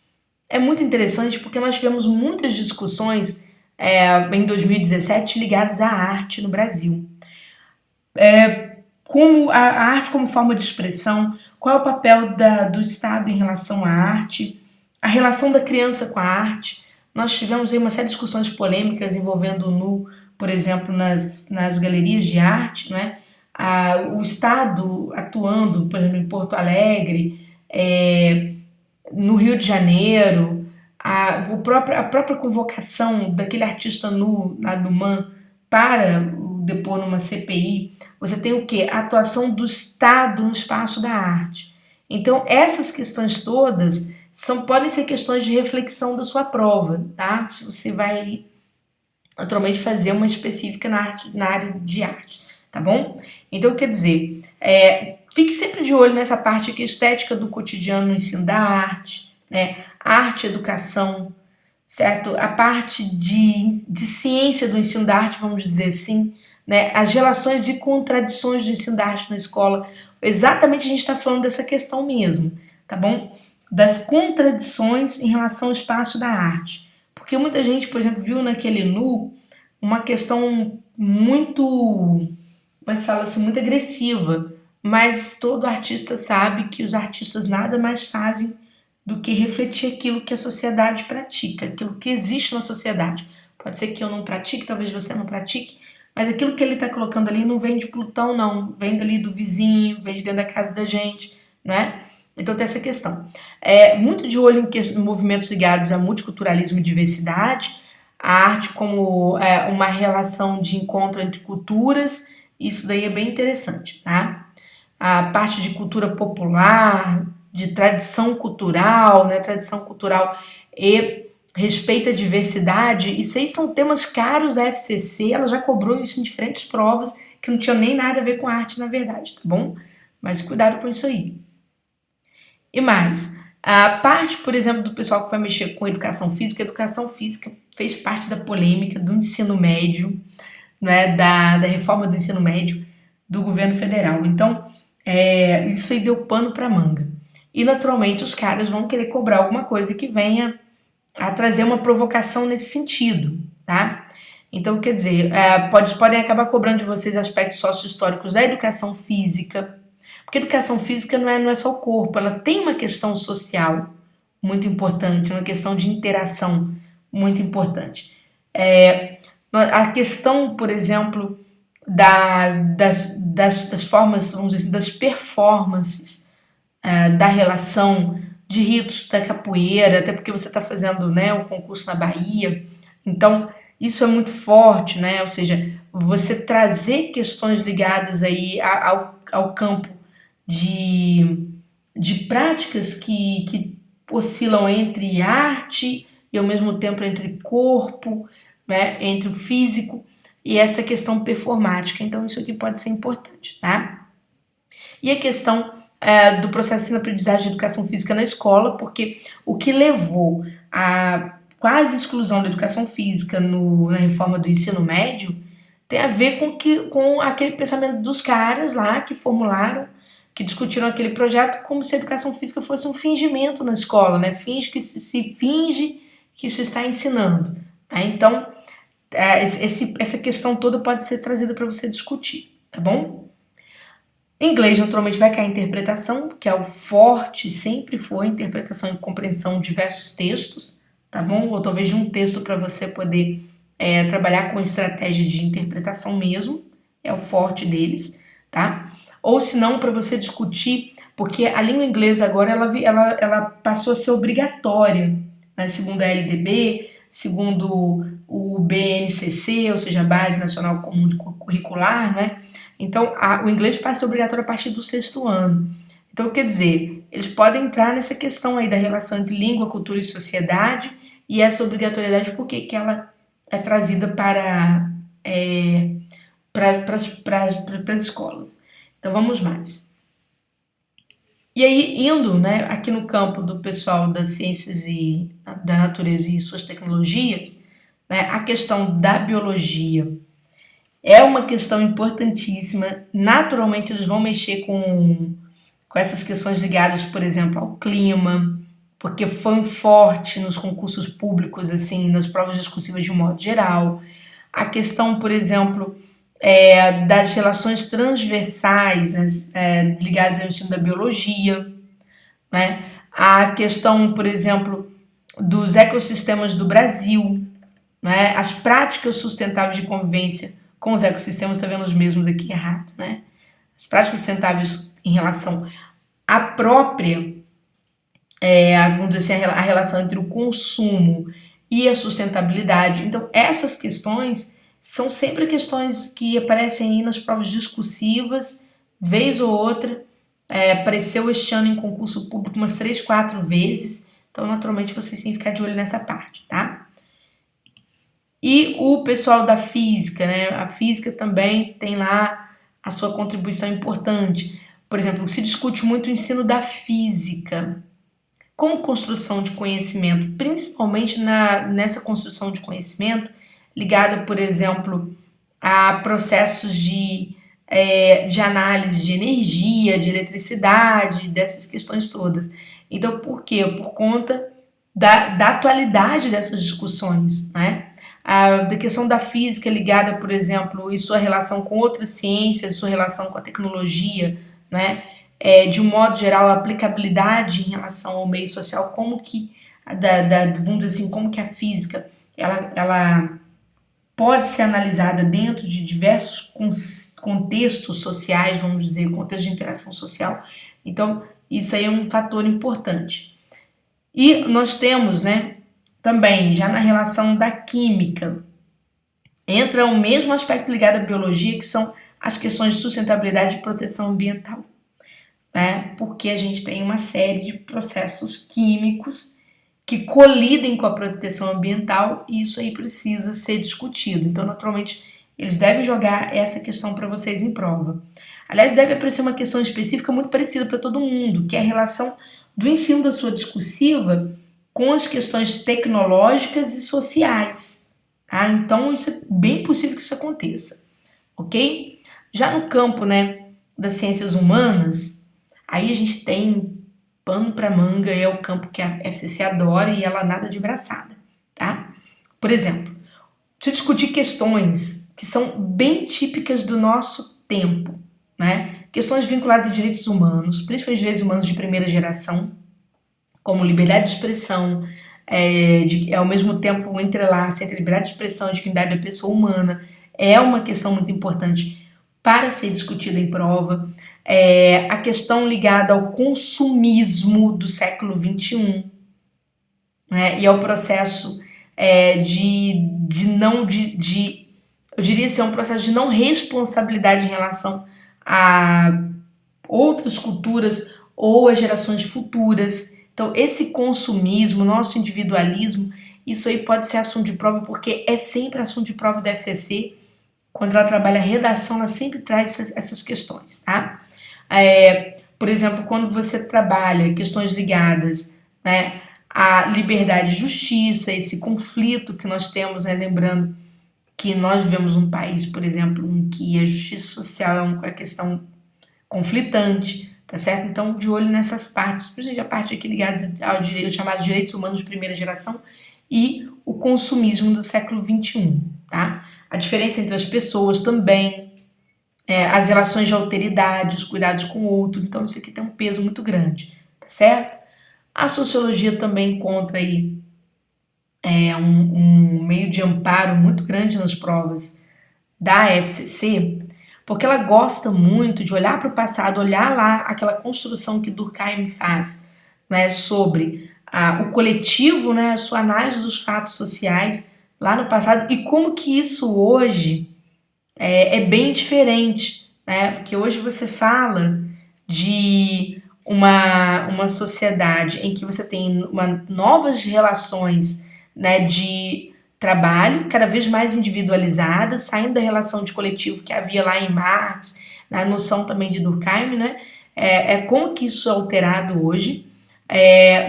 é muito interessante porque nós tivemos muitas discussões em 2017 ligadas à arte no Brasil. Como a arte como forma de expressão, qual é o papel do Estado em relação à arte, a relação da criança com a arte. Nós tivemos aí uma série de discussões polêmicas envolvendo o NU, por exemplo, nas galerias de arte, né? O Estado atuando, por exemplo, em Porto Alegre, no Rio de Janeiro, a própria convocação daquele artista nu, lá do MAN, para depor numa CPI, você tem o quê? A atuação do Estado no espaço da arte. Então, essas questões todas podem ser questões de reflexão da sua prova, tá? Se você vai, naturalmente, fazer uma específica na área de arte, tá bom? Então, quer dizer, fique sempre de olho nessa parte aqui, estética do cotidiano no ensino da arte, né? Arte, educação, certo? A parte de ciência do ensino da arte, vamos dizer assim, né? As relações e contradições do ensino da arte na escola. Exatamente a gente está falando dessa questão mesmo, tá bom? Das contradições em relação ao espaço da arte. Porque muita gente, por exemplo, viu naquele NU uma questão muito, como é que fala assim, muito agressiva. Mas todo artista sabe que os artistas nada mais fazem do que refletir aquilo que a sociedade pratica, aquilo que existe na sociedade. Pode ser que eu não pratique, talvez você não pratique, mas aquilo que ele está colocando ali não vem de Plutão, não. Vem dali do vizinho, vem de dentro da casa da gente, né? Então tem essa questão. Muito de olho em movimentos ligados a multiculturalismo e diversidade, a arte como uma relação de encontro entre culturas, isso daí é bem interessante, tá? A parte de cultura popular, de tradição cultural, né? Tradição cultural e respeito à diversidade, isso aí são temas caros à FCC, ela já cobrou isso em diferentes provas, que não tinham nem nada a ver com arte, na verdade, tá bom? Mas cuidado com isso aí. E mais, a parte, por exemplo, do pessoal que vai mexer com educação física fez parte da polêmica do ensino médio, né, da reforma do ensino médio do governo federal. Então, isso aí deu pano para manga. E, naturalmente, os caras vão querer cobrar alguma coisa que venha a trazer uma provocação nesse sentido, tá? Então, quer dizer, podem acabar cobrando de vocês aspectos sócio-históricos da educação física, porque a educação física não é só o corpo, ela tem uma questão social muito importante, uma questão de interação muito importante. A questão, por exemplo, das formas, vamos dizer assim, das performances, da relação de ritos da capoeira, até porque você está fazendo, né, o concurso na Bahia, então isso é muito forte, né? Ou seja, você trazer questões ligadas aí ao campo de práticas que oscilam entre arte e ao mesmo tempo entre corpo, né, entre o físico e essa questão performática. Então isso aqui pode ser importante, tá? E a questão do processo de ensino-aprendizagem de educação física na escola, porque o que levou quase exclusão da educação física na reforma do ensino médio tem a ver com aquele pensamento dos caras lá que formularam, que discutiram aquele projeto como se a educação física fosse um fingimento na escola, né? Se finge que se está ensinando. Né? Então, essa questão toda pode ser trazida para você discutir, tá bom? Inglês, naturalmente, vai cair a interpretação, que é o forte, sempre foi interpretação e compreensão de diversos textos, tá bom? Ou talvez de um texto para você poder trabalhar com estratégia de interpretação mesmo, é o forte deles, tá? Ou se não, para você discutir, porque a língua inglesa agora ela passou a ser obrigatória, né? Segundo a LDB, segundo o BNCC, ou seja, a Base Nacional Comum Curricular, né? Então, o inglês passa a ser obrigatório a partir do 6º ano. Então, quer dizer, eles podem entrar nessa questão aí da relação entre língua, cultura e sociedade, e essa obrigatoriedade, por que ela é trazida para as escolas. Então, vamos mais. E aí, indo, né, aqui no campo do pessoal das ciências e da natureza e suas tecnologias, né, a questão da biologia é uma questão importantíssima. Naturalmente, eles vão mexer com essas questões ligadas, por exemplo, ao clima, porque foi um forte nos concursos públicos, assim, nas provas discursivas de um modo geral. A questão, por exemplo, das relações transversais, né, ligadas ao ensino da biologia, né? A questão, por exemplo, dos ecossistemas do Brasil, né? As práticas sustentáveis de convivência com os ecossistemas, está vendo os mesmos aqui errado, né? As práticas sustentáveis em relação à própria, vamos dizer assim, a relação entre o consumo e a sustentabilidade. Então, essas questões são sempre questões que aparecem aí nas provas discursivas, vez ou outra. Apareceu este ano em concurso público umas 3, 4 vezes. Então, naturalmente, vocês têm que ficar de olho nessa parte, tá? E o pessoal da física, né? A física também tem lá a sua contribuição importante. Por exemplo, se discute muito o ensino da física como construção de conhecimento, principalmente nessa construção de conhecimento ligada, por exemplo, a processos de análise de energia, de eletricidade, dessas questões todas. Então, por quê? Por conta da atualidade dessas discussões, né? Da questão da física ligada, por exemplo, e sua relação com outras ciências, sua relação com a tecnologia, né? De um modo geral, a aplicabilidade em relação ao meio social, como que, vamos dizer assim, como que a física ela pode ser analisada dentro de diversos contextos sociais, vamos dizer, contexto de interação social. Então, isso aí é um fator importante. E nós temos, né, também, já na relação da química, entra o mesmo aspecto ligado à biologia, que são as questões de sustentabilidade e proteção ambiental. Né? Porque a gente tem uma série de processos químicos que colidem com a proteção ambiental e isso aí precisa ser discutido. Então, naturalmente, eles devem jogar essa questão para vocês em prova. Aliás, deve aparecer uma questão específica muito parecida para todo mundo, que é a relação do ensino da sua discursiva com as questões tecnológicas e sociais. Tá? Então, isso é bem possível que isso aconteça. Ok? Já no campo, né, das ciências humanas, aí a gente tem pano para manga, é o campo que a FCC adora e ela nada de braçada, tá? Por exemplo, se discutir questões que são bem típicas do nosso tempo, né? Questões vinculadas a direitos humanos, principalmente direitos humanos de primeira geração, como liberdade de expressão, ao mesmo tempo entrelaça entre liberdade de expressão e dignidade da pessoa humana, é uma questão muito importante para ser discutida em prova. A questão ligada ao consumismo do século XXI, né? E ao processo eu diria ser um processo de não responsabilidade em relação a outras culturas ou as gerações futuras. Então, esse consumismo, nosso individualismo, isso aí pode ser assunto de prova, porque é sempre assunto de prova da FCC. Quando ela trabalha a redação, ela sempre traz essas questões, tá? Por exemplo, quando você trabalha questões ligadas, né, a liberdade e justiça, esse conflito que nós temos, né? Lembrando que nós vivemos um país, por exemplo, em que a justiça social é uma questão conflitante, tá certo? Então, de olho nessas partes, principalmente a parte aqui ligada ao direito, chamado direitos humanos de primeira geração e o consumismo do século XXI, tá? A diferença entre as pessoas também, as relações de alteridade, os cuidados com o outro, então isso aqui tem um peso muito grande, tá certo? A sociologia também encontra aí um meio de amparo muito grande nas provas da FCC, porque ela gosta muito de olhar para o passado, olhar lá aquela construção que Durkheim faz, né, sobre o coletivo, né, a sua análise dos fatos sociais lá no passado e como que isso hoje é bem diferente, né, porque hoje você fala de uma sociedade em que você tem novas relações, né, de trabalho cada vez mais individualizadas, saindo da relação de coletivo que havia lá em Marx, na noção também de Durkheim, né? Como que isso é alterado hoje,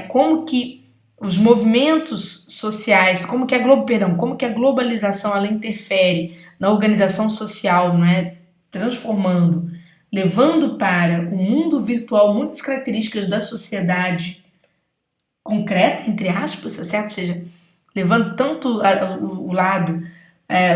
como que os movimentos sociais, como que a globalização ela interfere na organização social, né? Transformando, levando para o mundo virtual muitas características da sociedade concreta, entre aspas, tá certo? Ou seja, levando tanto o lado,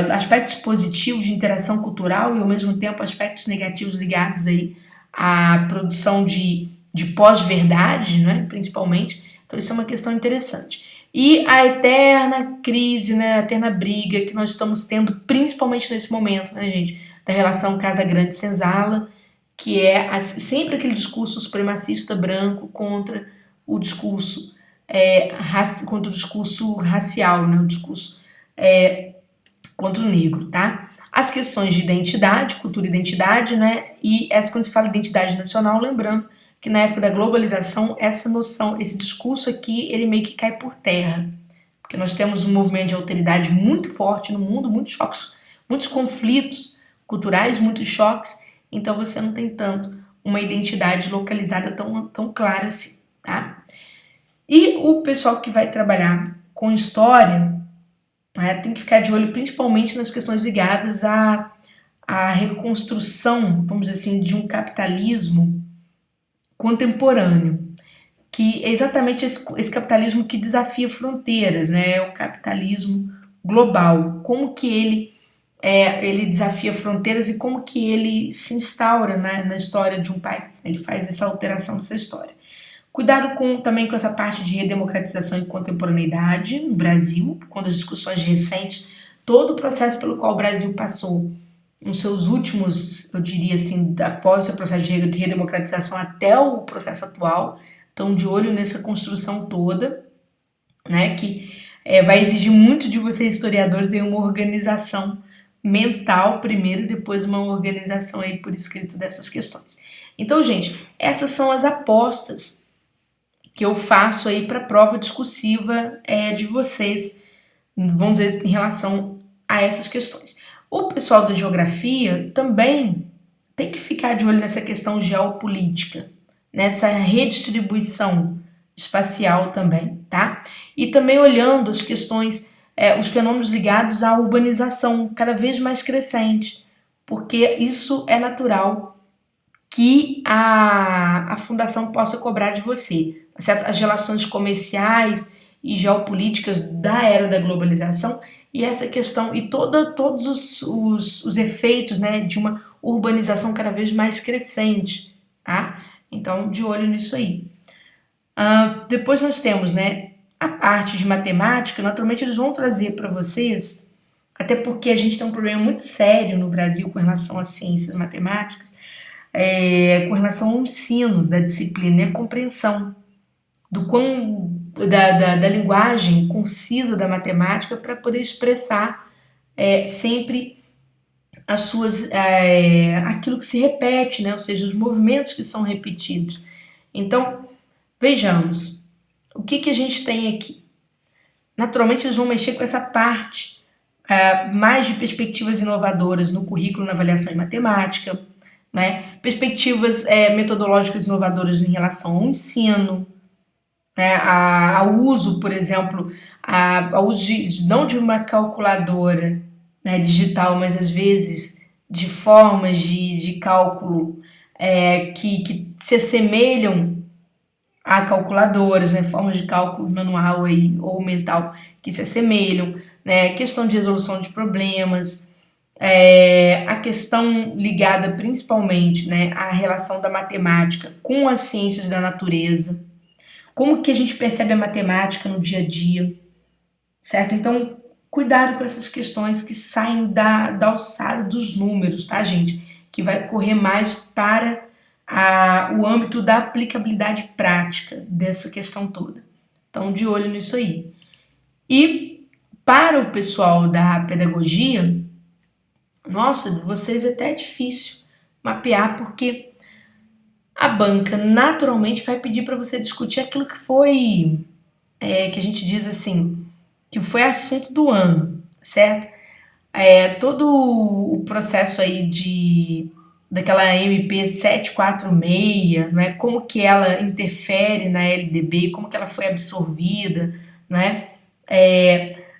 aspectos positivos de interação cultural e ao mesmo tempo aspectos negativos ligados aí à produção de pós-verdade, né, principalmente. Então isso é uma questão interessante. E a eterna crise, né, a eterna briga que nós estamos tendo, principalmente nesse momento, né, gente, da relação Casa Grande-Senzala, que é sempre aquele discurso supremacista branco contra o discurso contra o discurso racial, né? O discurso contra o negro, tá? As questões de identidade, cultura e identidade, né? E quando se fala de identidade nacional, lembrando que na época da globalização, essa noção, esse discurso aqui, ele meio que cai por terra. Porque nós temos um movimento de alteridade muito forte no mundo, muitos choques, muitos conflitos culturais, muitos choques, então você não tem tanto uma identidade localizada tão clara assim, tá? E o pessoal que vai trabalhar com história, né, tem que ficar de olho principalmente nas questões ligadas à reconstrução, vamos dizer assim, de um capitalismo contemporâneo, que é exatamente esse capitalismo que desafia fronteiras, né, é o capitalismo global, como que ele desafia fronteiras e como que ele se instaura, né, na história de um país, ele faz essa alteração dessa história. Cuidado também com essa parte de redemocratização e contemporaneidade no Brasil, quando as discussões recentes, todo o processo pelo qual o Brasil passou nos seus últimos, eu diria assim, após o seu processo de redemocratização até o processo atual, estão de olho nessa construção toda, né, que vai exigir muito de vocês historiadores em uma organização mental primeiro e depois uma organização aí por escrito dessas questões. Então, gente, essas são as apostas que eu faço aí para a prova discursiva de vocês, vamos dizer, em relação a essas questões. O pessoal da geografia também tem que ficar de olho nessa questão geopolítica, nessa redistribuição espacial também, tá? E também olhando as questões, os fenômenos ligados à urbanização cada vez mais crescente, porque isso é natural que a fundação possa cobrar de você, certo? As relações comerciais e geopolíticas da era da globalização e essa questão e todos os efeitos, né, de uma urbanização cada vez mais crescente, tá? Então, de olho nisso aí. Depois nós temos, né, a parte de matemática, naturalmente eles vão trazer para vocês, até porque a gente tem um problema muito sério no Brasil com relação às ciências matemáticas, com relação ao ensino da disciplina e a compreensão da linguagem concisa da matemática para poder expressar sempre as suas aquilo que se repete, né? Ou seja, os movimentos que são repetidos. Então, vejamos, o que a gente tem aqui? Naturalmente, eles vão mexer com essa parte mais de perspectivas inovadoras no currículo na avaliação em matemática, né? Perspectivas metodológicas inovadoras em relação ao ensino, né, ao uso, por exemplo, ao uso não de uma calculadora, né, digital, mas às vezes de formas de cálculo que se assemelham a calculadoras, né, formas de cálculo manual aí, ou mental que se assemelham, né, questão de resolução de problemas, a questão ligada principalmente, né, à relação da matemática com as ciências da natureza, como que a gente percebe a matemática no dia a dia, certo? Então, cuidado com essas questões que saem da alçada dos números, tá, gente? Que vai correr mais para o âmbito da aplicabilidade prática dessa questão toda. Então, de olho nisso aí. E para o pessoal da pedagogia, nossa, vocês até é difícil mapear, porque a banca naturalmente vai pedir para você discutir aquilo que foi, que a gente diz assim, que foi assunto do ano, certo? Todo o processo aí daquela MP 746, não é? Como que ela interfere na LDB, como que ela foi absorvida, não é?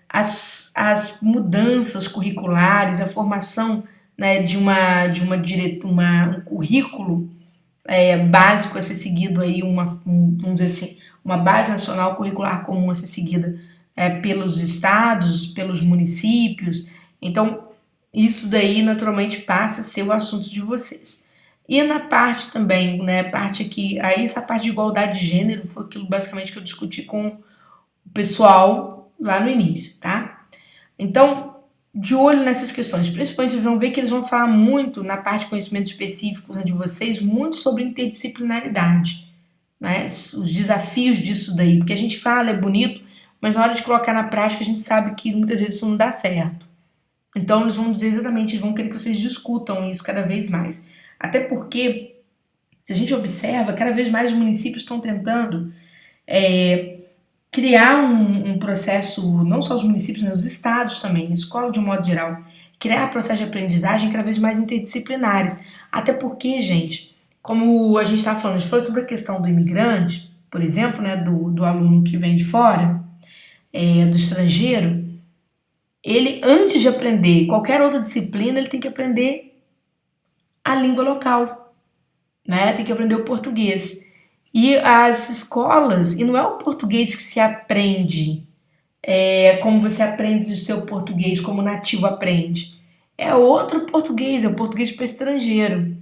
As mudanças curriculares, a formação, né, um currículo básico a ser seguido aí, vamos dizer assim, uma base nacional curricular comum a ser seguida pelos estados, pelos municípios. Então, isso daí naturalmente passa a ser o assunto de vocês. E na parte também, né, parte aqui, aí essa parte de igualdade de gênero foi aquilo basicamente que eu discuti com o pessoal lá no início, tá? Então, de olho nessas questões, principalmente vocês vão ver que eles vão falar muito na parte de conhecimentos específicos, né, de vocês, muito sobre interdisciplinaridade, né, os desafios disso daí, porque a gente fala, é bonito, mas na hora de colocar na prática a gente sabe que muitas vezes isso não dá certo. Então eles vão dizer exatamente, eles vão querer que vocês discutam isso cada vez mais. Até porque, se a gente observa, cada vez mais os municípios estão tentando criar um processo, não só os municípios, mas os estados também, a escola de um modo geral, criar processos de aprendizagem cada vez mais interdisciplinares. Até porque, gente, como a gente estava falando, a gente falou sobre a questão do imigrante, por exemplo, né, do aluno que vem de fora, do estrangeiro, ele, antes de aprender qualquer outra disciplina, ele tem que aprender a língua local, né? Tem que aprender o português. E as escolas, e não é o português que se aprende, como você aprende o seu português, como o nativo aprende. É outro português, é o português para estrangeiro.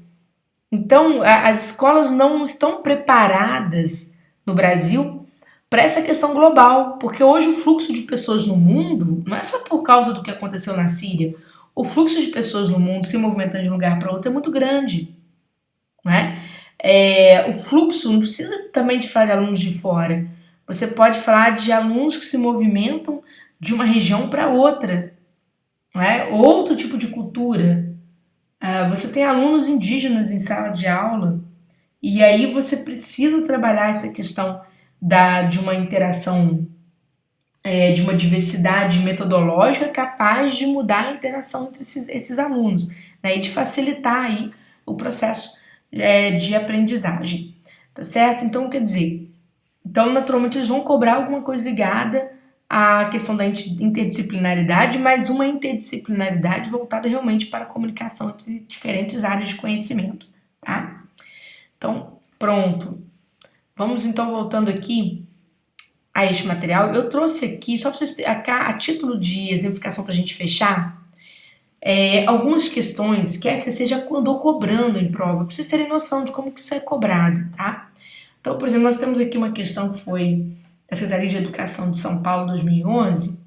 Então, as escolas não estão preparadas no Brasil para essa questão global, porque hoje o fluxo de pessoas no mundo não é só por causa do que aconteceu na Síria. O fluxo de pessoas no mundo se movimentando de um lugar para outro é muito grande, não é? O fluxo não precisa também de falar de alunos de fora. Você pode falar de alunos que se movimentam de uma região para outra, não é? Outro tipo de cultura. Você tem alunos indígenas em sala de aula, e aí você precisa trabalhar essa questão de uma interação, de uma diversidade metodológica capaz de mudar a interação entre esses alunos, né, e de facilitar aí o processo de aprendizagem, tá certo? Então, quer dizer, então naturalmente eles vão cobrar alguma coisa ligada à questão da interdisciplinaridade, mas uma interdisciplinaridade voltada realmente para a comunicação entre diferentes áreas de conhecimento, tá? Então, pronto. Vamos então voltando aqui a este material. Eu trouxe aqui, só para vocês a título de exemplificação para a gente fechar, algumas questões que a FCC já andou cobrando em prova, para vocês terem noção de como que isso é cobrado, tá? Então, por exemplo, nós temos aqui uma questão que foi da Secretaria de Educação de São Paulo, 2011,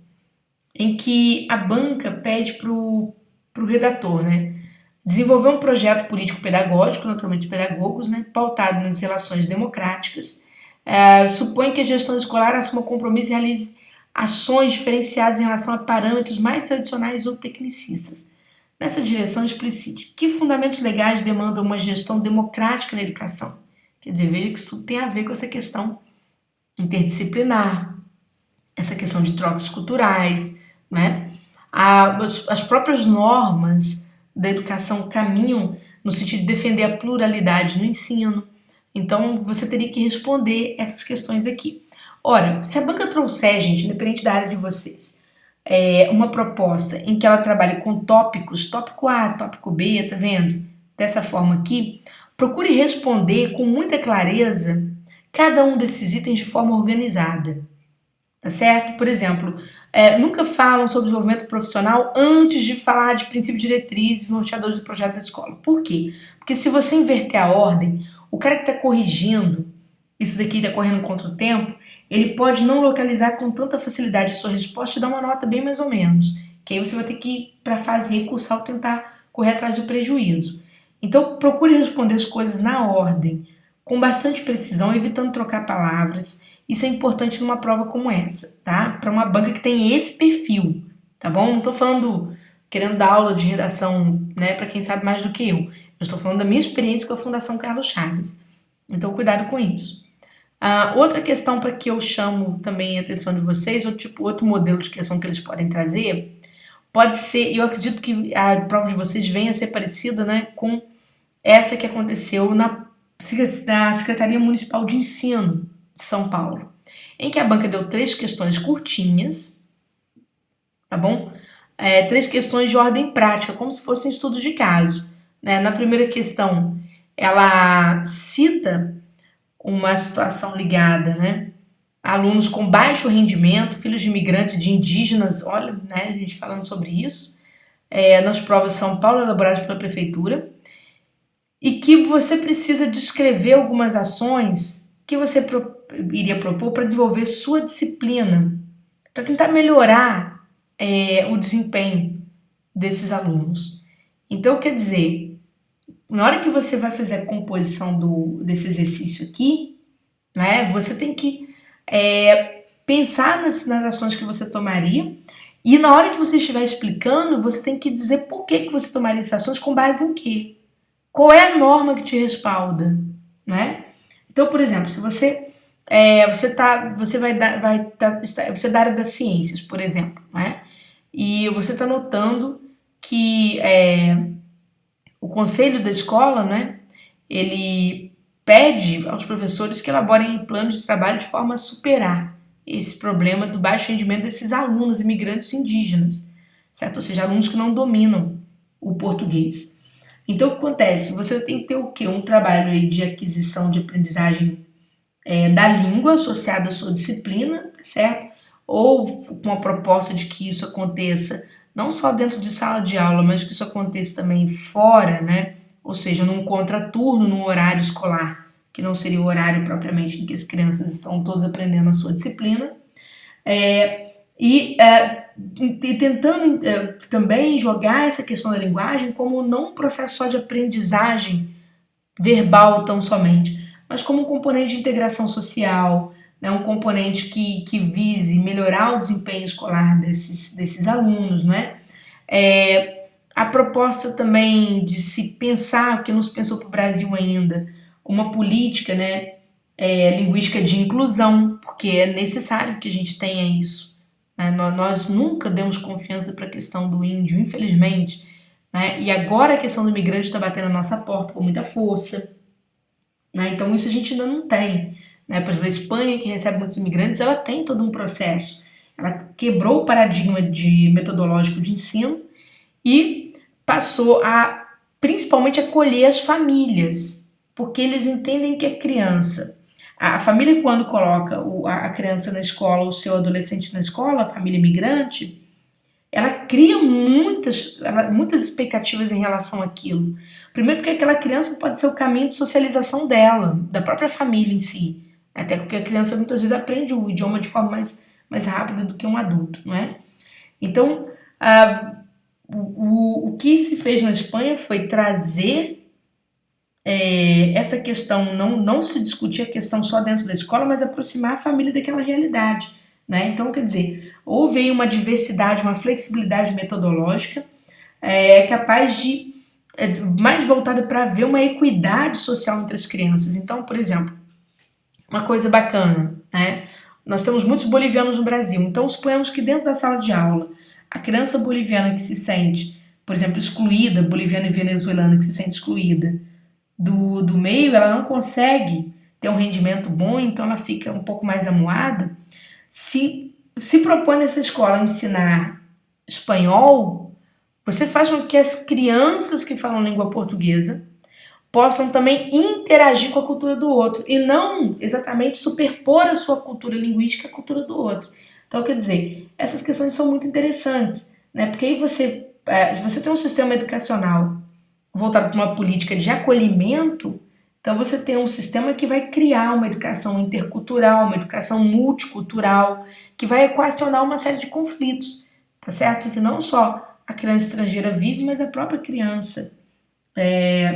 em que a banca pede para o redator, né, desenvolver um projeto político-pedagógico, naturalmente pedagogos, né, pautado nas relações democráticas, supõe que a gestão escolar assuma compromisso e realize ações diferenciadas em relação a parâmetros mais tradicionais ou tecnicistas. Nessa direção, explicite que fundamentos legais demandam uma gestão democrática na educação. Quer dizer, veja que isso tudo tem a ver com essa questão interdisciplinar, essa questão de trocas culturais, né? As próprias normas da educação caminham no sentido de defender a pluralidade no ensino. Então, você teria que responder essas questões aqui. Ora, se a banca trouxer, gente, independente da área de vocês, uma proposta em que ela trabalhe com tópicos, tópico A, tópico B, tá vendo? Dessa forma aqui, procure responder com muita clareza cada um desses itens de forma organizada, tá certo? Por exemplo, nunca falam sobre desenvolvimento profissional antes de falar de princípios diretrizes, norteadores do projeto da escola. Por quê? Porque se você inverter a ordem, o cara que está corrigindo, isso daqui está correndo contra o tempo, ele pode não localizar com tanta facilidade a sua resposta e dar uma nota bem mais ou menos. Que aí você vai ter que ir para a fase recursal tentar correr atrás do prejuízo. Então, procure responder as coisas na ordem, com bastante precisão, evitando trocar palavras. Isso é importante numa prova como essa, tá? Para uma banca que tem esse perfil, tá bom? Não tô falando querendo dar aula de redação, né, para quem sabe mais do que eu. Eu estou falando da minha experiência com a Fundação Carlos Chagas. Então, cuidado com isso. Outra questão para que eu chamo também a atenção de vocês, ou tipo, outro modelo de questão que eles podem trazer, pode ser, eu acredito que a prova de vocês venha a ser parecida, né, com essa que aconteceu na Secretaria Municipal de Ensino de São Paulo, em que a banca deu 3 questões curtinhas, tá bom? 3 questões de ordem prática, como se fossem estudos de caso, né? Na primeira questão, ela cita uma situação ligada, né? Alunos com baixo rendimento, filhos de imigrantes, de indígenas, olha, né, a gente falando sobre isso, nas provas São Paulo elaboradas pela prefeitura, e que você precisa descrever algumas ações que você iria propor para desenvolver sua disciplina, para tentar melhorar o desempenho desses alunos. Então, quer dizer, na hora que você vai fazer a composição desse exercício aqui, né, você tem que pensar nas ações que você tomaria e na hora que você estiver explicando, você tem que dizer por que você tomaria essas ações com base em quê? Qual é a norma que te respalda, né? Então, por exemplo, se você você é da área das ciências, por exemplo, né? E você está notando que o conselho da escola, né? Ele pede aos professores que elaborem planos de trabalho de forma a superar esse problema do baixo rendimento desses alunos imigrantes indígenas, certo? Ou seja, alunos que não dominam o português. Então, o que acontece? Você tem que ter o quê? Um trabalho aí de aquisição de aprendizagem da língua associada à sua disciplina, certo? Ou com a proposta de que isso aconteça não só dentro de sala de aula, mas que isso aconteça também fora, né? Ou seja, num contraturno, num horário escolar, que não seria o horário propriamente em que as crianças estão todas aprendendo a sua disciplina. E tentando também jogar essa questão da linguagem como não um processo só de aprendizagem verbal tão somente, mas como um componente de integração social, né, um componente que vise melhorar o desempenho escolar desses alunos, não é? A proposta também de se pensar, que não se pensou para o Brasil ainda, uma política, né, linguística de inclusão, porque é necessário que a gente tenha isso. Né? Nós nunca demos confiança para a questão do índio, infelizmente, né? E agora a questão do imigrante está batendo a nossa porta com muita força. Né? Então isso a gente ainda não tem. Né? Por exemplo, a Espanha, que recebe muitos imigrantes, ela tem todo um processo. Ela quebrou o paradigma metodológico de ensino e passou a, principalmente, acolher as famílias, porque eles entendem que a criança, a família quando coloca a criança na escola, o seu adolescente na escola, a família imigrante, ela cria muitas expectativas em relação àquilo. Primeiro porque aquela criança pode ser o caminho de socialização dela, da própria família em si. Até porque a criança muitas vezes aprende o idioma de forma mais rápida do que um adulto, não é? Então, o que se fez na Espanha foi trazer essa questão, não se discutir a questão só dentro da escola, mas aproximar a família daquela realidade. Né? Então, quer dizer, houve aí uma diversidade, uma flexibilidade metodológica capaz de mais voltada para ver uma equidade social entre as crianças. Então, por exemplo, uma coisa bacana, né? Nós temos muitos bolivianos no Brasil, então suponhamos que dentro da sala de aula, a criança boliviana que se sente, por exemplo, excluída, boliviana e venezuelana que se sente excluída do meio, ela não consegue ter um rendimento bom, então ela fica um pouco mais amuada. Se propõe nessa escola ensinar espanhol, você faz com que as crianças que falam língua portuguesa possam também interagir com a cultura do outro e não exatamente superpor a sua cultura linguística à cultura do outro. Então, quer dizer, essas questões são muito interessantes, né? Porque aí você tem um sistema educacional voltado para uma política de acolhimento, então você tem um sistema que vai criar uma educação intercultural, uma educação multicultural, que vai equacionar uma série de conflitos, tá certo? Que não só a criança estrangeira vive, mas a própria criança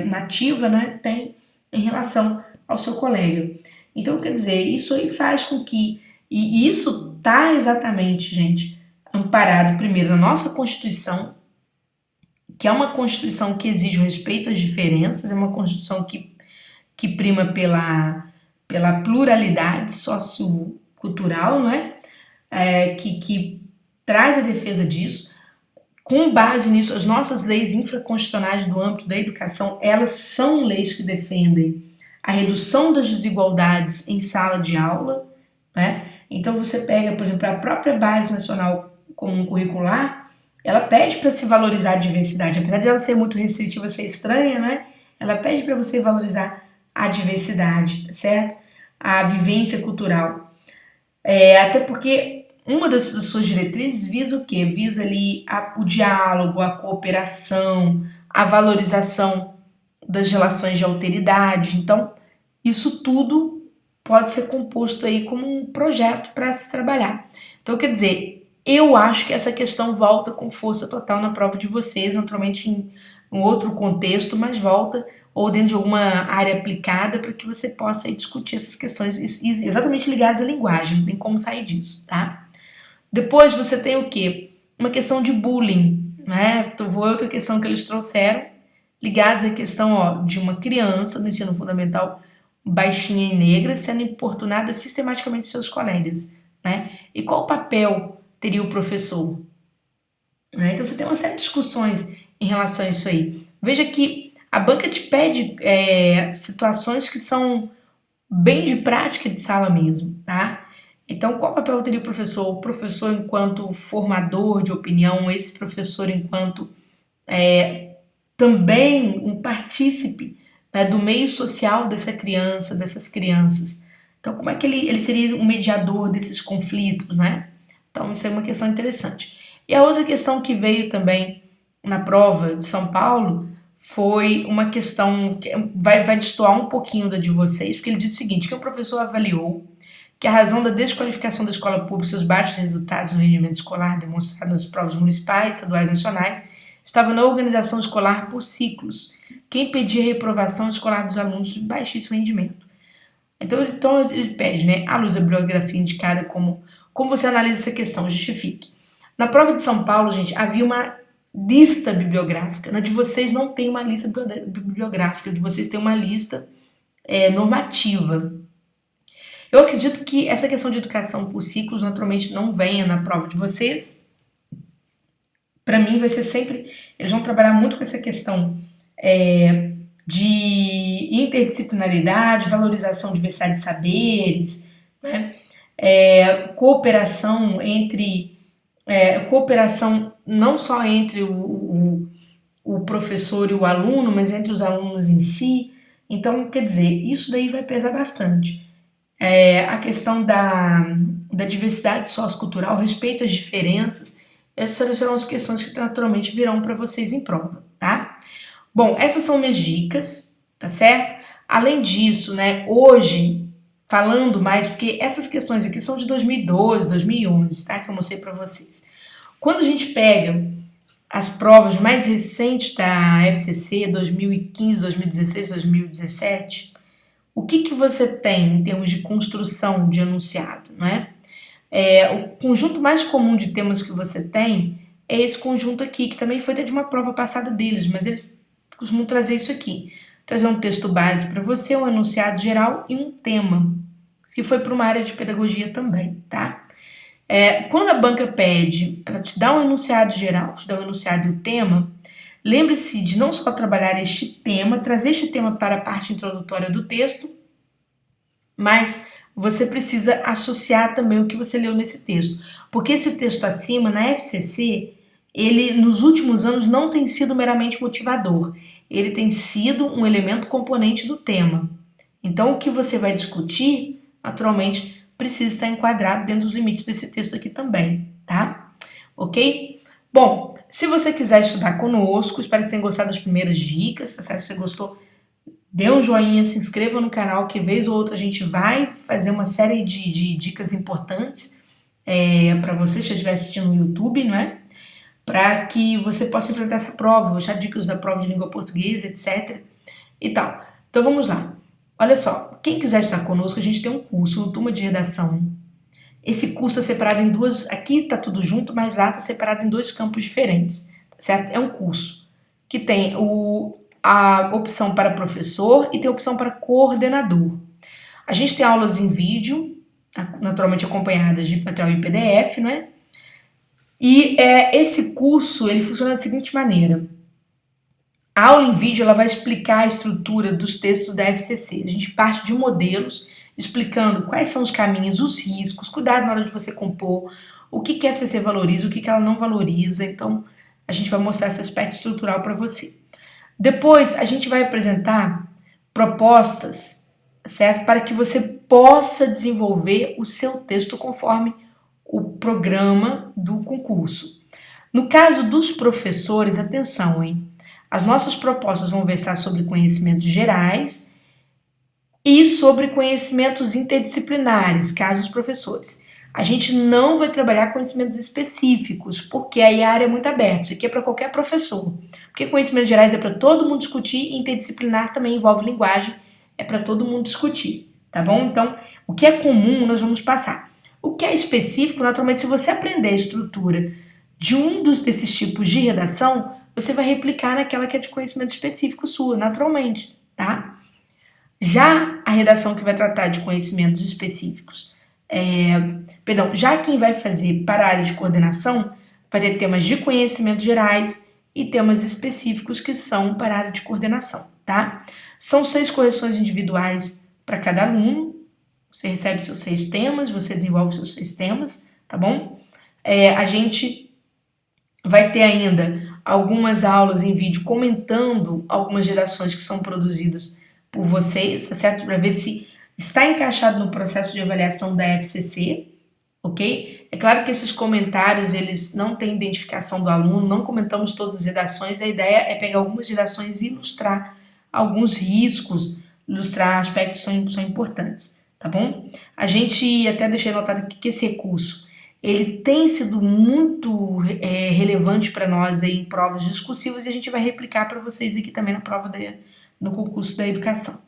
nativa, né, tem em relação ao seu colega. Então, quer dizer, isso aí faz com que, e isso tá exatamente, gente, amparado primeiro na nossa Constituição, que é uma Constituição que exige o respeito às diferenças, é uma Constituição que prima pela pluralidade sociocultural, não é? Que traz a defesa disso. Com base nisso, as nossas leis infraconstitucionais do âmbito da educação, elas são leis que defendem a redução das desigualdades em sala de aula, né? Então você pega, por exemplo, a própria Base Nacional Comum Curricular, ela pede para se valorizar a diversidade, apesar de ela ser muito restritiva, ser estranha, né? Ela pede para você valorizar a diversidade, certo? A vivência cultural. Até porque uma das suas diretrizes visa o quê? Visa ali o diálogo, a cooperação, a valorização das relações de alteridade. Então, isso tudo pode ser composto aí como um projeto para se trabalhar. Então, quer dizer, eu acho que essa questão volta com força total na prova de vocês, naturalmente em um outro contexto, mas volta ou dentro de alguma área aplicada para que você possa aí discutir essas questões exatamente ligadas à linguagem, não tem como sair disso, tá? Depois você tem o quê? Uma questão de bullying, né? Outra questão que eles trouxeram, ligados à questão de uma criança no ensino fundamental baixinha e negra sendo importunada sistematicamente pelos seus colegas, né? E qual o papel teria o professor? Né? Então você tem uma série de discussões em relação a isso aí. Veja que a banca te pede situações que são bem de prática de sala mesmo, tá? Então, qual papel teria o professor? O professor enquanto formador de opinião, esse professor enquanto também um partícipe, né, do meio social dessas crianças. Então, como é que ele seria um mediador desses conflitos, né? Então, isso é uma questão interessante. E a outra questão que veio também na prova de São Paulo foi uma questão que vai destoar um pouquinho da de vocês, porque ele diz o seguinte, que o professor avaliou que a razão da desqualificação da escola pública e seus baixos resultados no rendimento escolar demonstrado nas provas municipais, estaduais e nacionais estava na organização escolar por ciclos, que impedia a reprovação escolar dos alunos de baixíssimo rendimento. Então ele pede, né, à luz da bibliografia indicada, como você analisa essa questão, justifique. Na prova de São Paulo, gente, havia uma lista bibliográfica. Na de vocês não tem uma lista bibliográfica, de vocês tem uma lista normativa. Eu acredito que essa questão de educação por ciclos naturalmente não venha na prova de vocês. Para mim vai ser sempre... Eles vão trabalhar muito com essa questão de interdisciplinaridade, valorização de diversidade de saberes, né? Cooperação entre... cooperação não só entre o professor e o aluno, mas entre os alunos em si. Então, quer dizer, isso daí vai pesar bastante. A questão da diversidade sociocultural, respeito às diferenças, essas serão as questões que naturalmente virão para vocês em prova, tá? Bom, essas são minhas dicas, tá certo? Além disso, né, hoje, falando mais, porque essas questões aqui são de 2012, 2011, tá? Que eu mostrei para vocês. Quando a gente pega as provas mais recentes da FCC, 2015, 2016, 2017, o que você tem em termos de construção de enunciado, né? O conjunto mais comum de temas que você tem é esse conjunto aqui, que também foi até de uma prova passada deles, mas eles costumam trazer isso aqui. Trazer um texto base para você, um enunciado geral e um tema, que foi para uma área de pedagogia também, tá? Quando a banca pede, ela te dá um enunciado geral, te dá um enunciado e o tema, lembre-se de não só trabalhar este tema, trazer este tema para a parte introdutória do texto, mas você precisa associar também o que você leu nesse texto. Porque esse texto acima, na FCC, ele nos últimos anos não tem sido meramente motivador, ele tem sido um elemento componente do tema. Então, o que você vai discutir, naturalmente, precisa estar enquadrado dentro dos limites desse texto aqui também, tá? Ok? Bom, se você quiser estudar conosco, espero que você tenha gostado das primeiras dicas, tá certo? Se você gostou, dê um joinha, se inscreva no canal, que vez ou outra a gente vai fazer uma série de dicas importantes para você, se estiver assistindo no YouTube, não é? Para que você possa enfrentar essa prova, vou deixar dicas da prova de língua portuguesa, etc. e tal. Então vamos lá. Olha só, quem quiser estar conosco, a gente tem um curso, Turma de Redação. Esse curso é separado em duas, aqui tá tudo junto, mas lá tá separado em dois campos diferentes, tá certo? É um curso que tem a opção para professor e tem a opção para coordenador. A gente tem aulas em vídeo, naturalmente acompanhadas de material em PDF, não é? E esse curso, ele funciona da seguinte maneira. A aula em vídeo, ela vai explicar a estrutura dos textos da FCC. A gente parte de modelos, explicando quais são os caminhos, os riscos, cuidado na hora de você compor, o que a FCC valoriza, o que ela não valoriza. Então, a gente vai mostrar esse aspecto estrutural para você. Depois, a gente vai apresentar propostas, certo? Para que você possa desenvolver o seu texto conforme o programa do concurso. No caso dos professores, atenção, hein? As nossas propostas vão versar sobre conhecimentos gerais e sobre conhecimentos interdisciplinares, caso dos professores. A gente não vai trabalhar conhecimentos específicos, porque aí a área é muito aberta. Isso aqui é para qualquer professor. Porque conhecimentos gerais é para todo mundo discutir, e interdisciplinar também envolve linguagem, é para todo mundo discutir, tá bom? Então, o que é comum nós vamos passar. O que é específico, naturalmente, se você aprender a estrutura de um desses tipos de redação, você vai replicar naquela que é de conhecimento específico sua, naturalmente, tá? Já a redação que vai tratar de conhecimentos específicos, já quem vai fazer para a área de coordenação vai ter temas de conhecimentos gerais e temas específicos que são para a área de coordenação, tá? São 6 correções individuais para cada aluno, você recebe seus 6 temas, você desenvolve seus 6 temas, tá bom? A gente vai ter ainda algumas aulas em vídeo comentando algumas redações que são produzidas por vocês, tá certo? Para ver se está encaixado no processo de avaliação da FCC, ok? É claro que esses comentários, eles não têm identificação do aluno, não comentamos todas as redações, a ideia é pegar algumas redações e ilustrar alguns riscos, ilustrar aspectos que são importantes, tá bom? A gente até deixei anotado aqui que esse recurso, ele tem sido muito relevante para nós aí em provas discursivas e a gente vai replicar para vocês aqui também na prova no concurso da educação.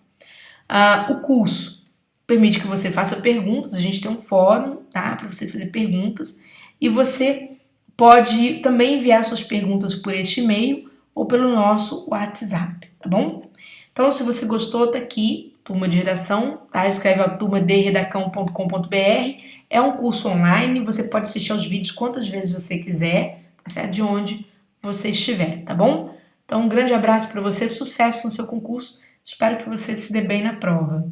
O curso permite que você faça perguntas, a gente tem um fórum, tá, para você fazer perguntas e você pode também enviar suas perguntas por este e-mail ou pelo nosso WhatsApp, tá bom? Então, se você gostou, tá aqui, Turma de Redação, tá? Escreve a turmaderedacão.com.br. É um curso online, você pode assistir aos vídeos quantas vezes você quiser, tá certo? De onde você estiver, tá bom? Então, um grande abraço para você, sucesso no seu concurso. Espero que você se dê bem na prova.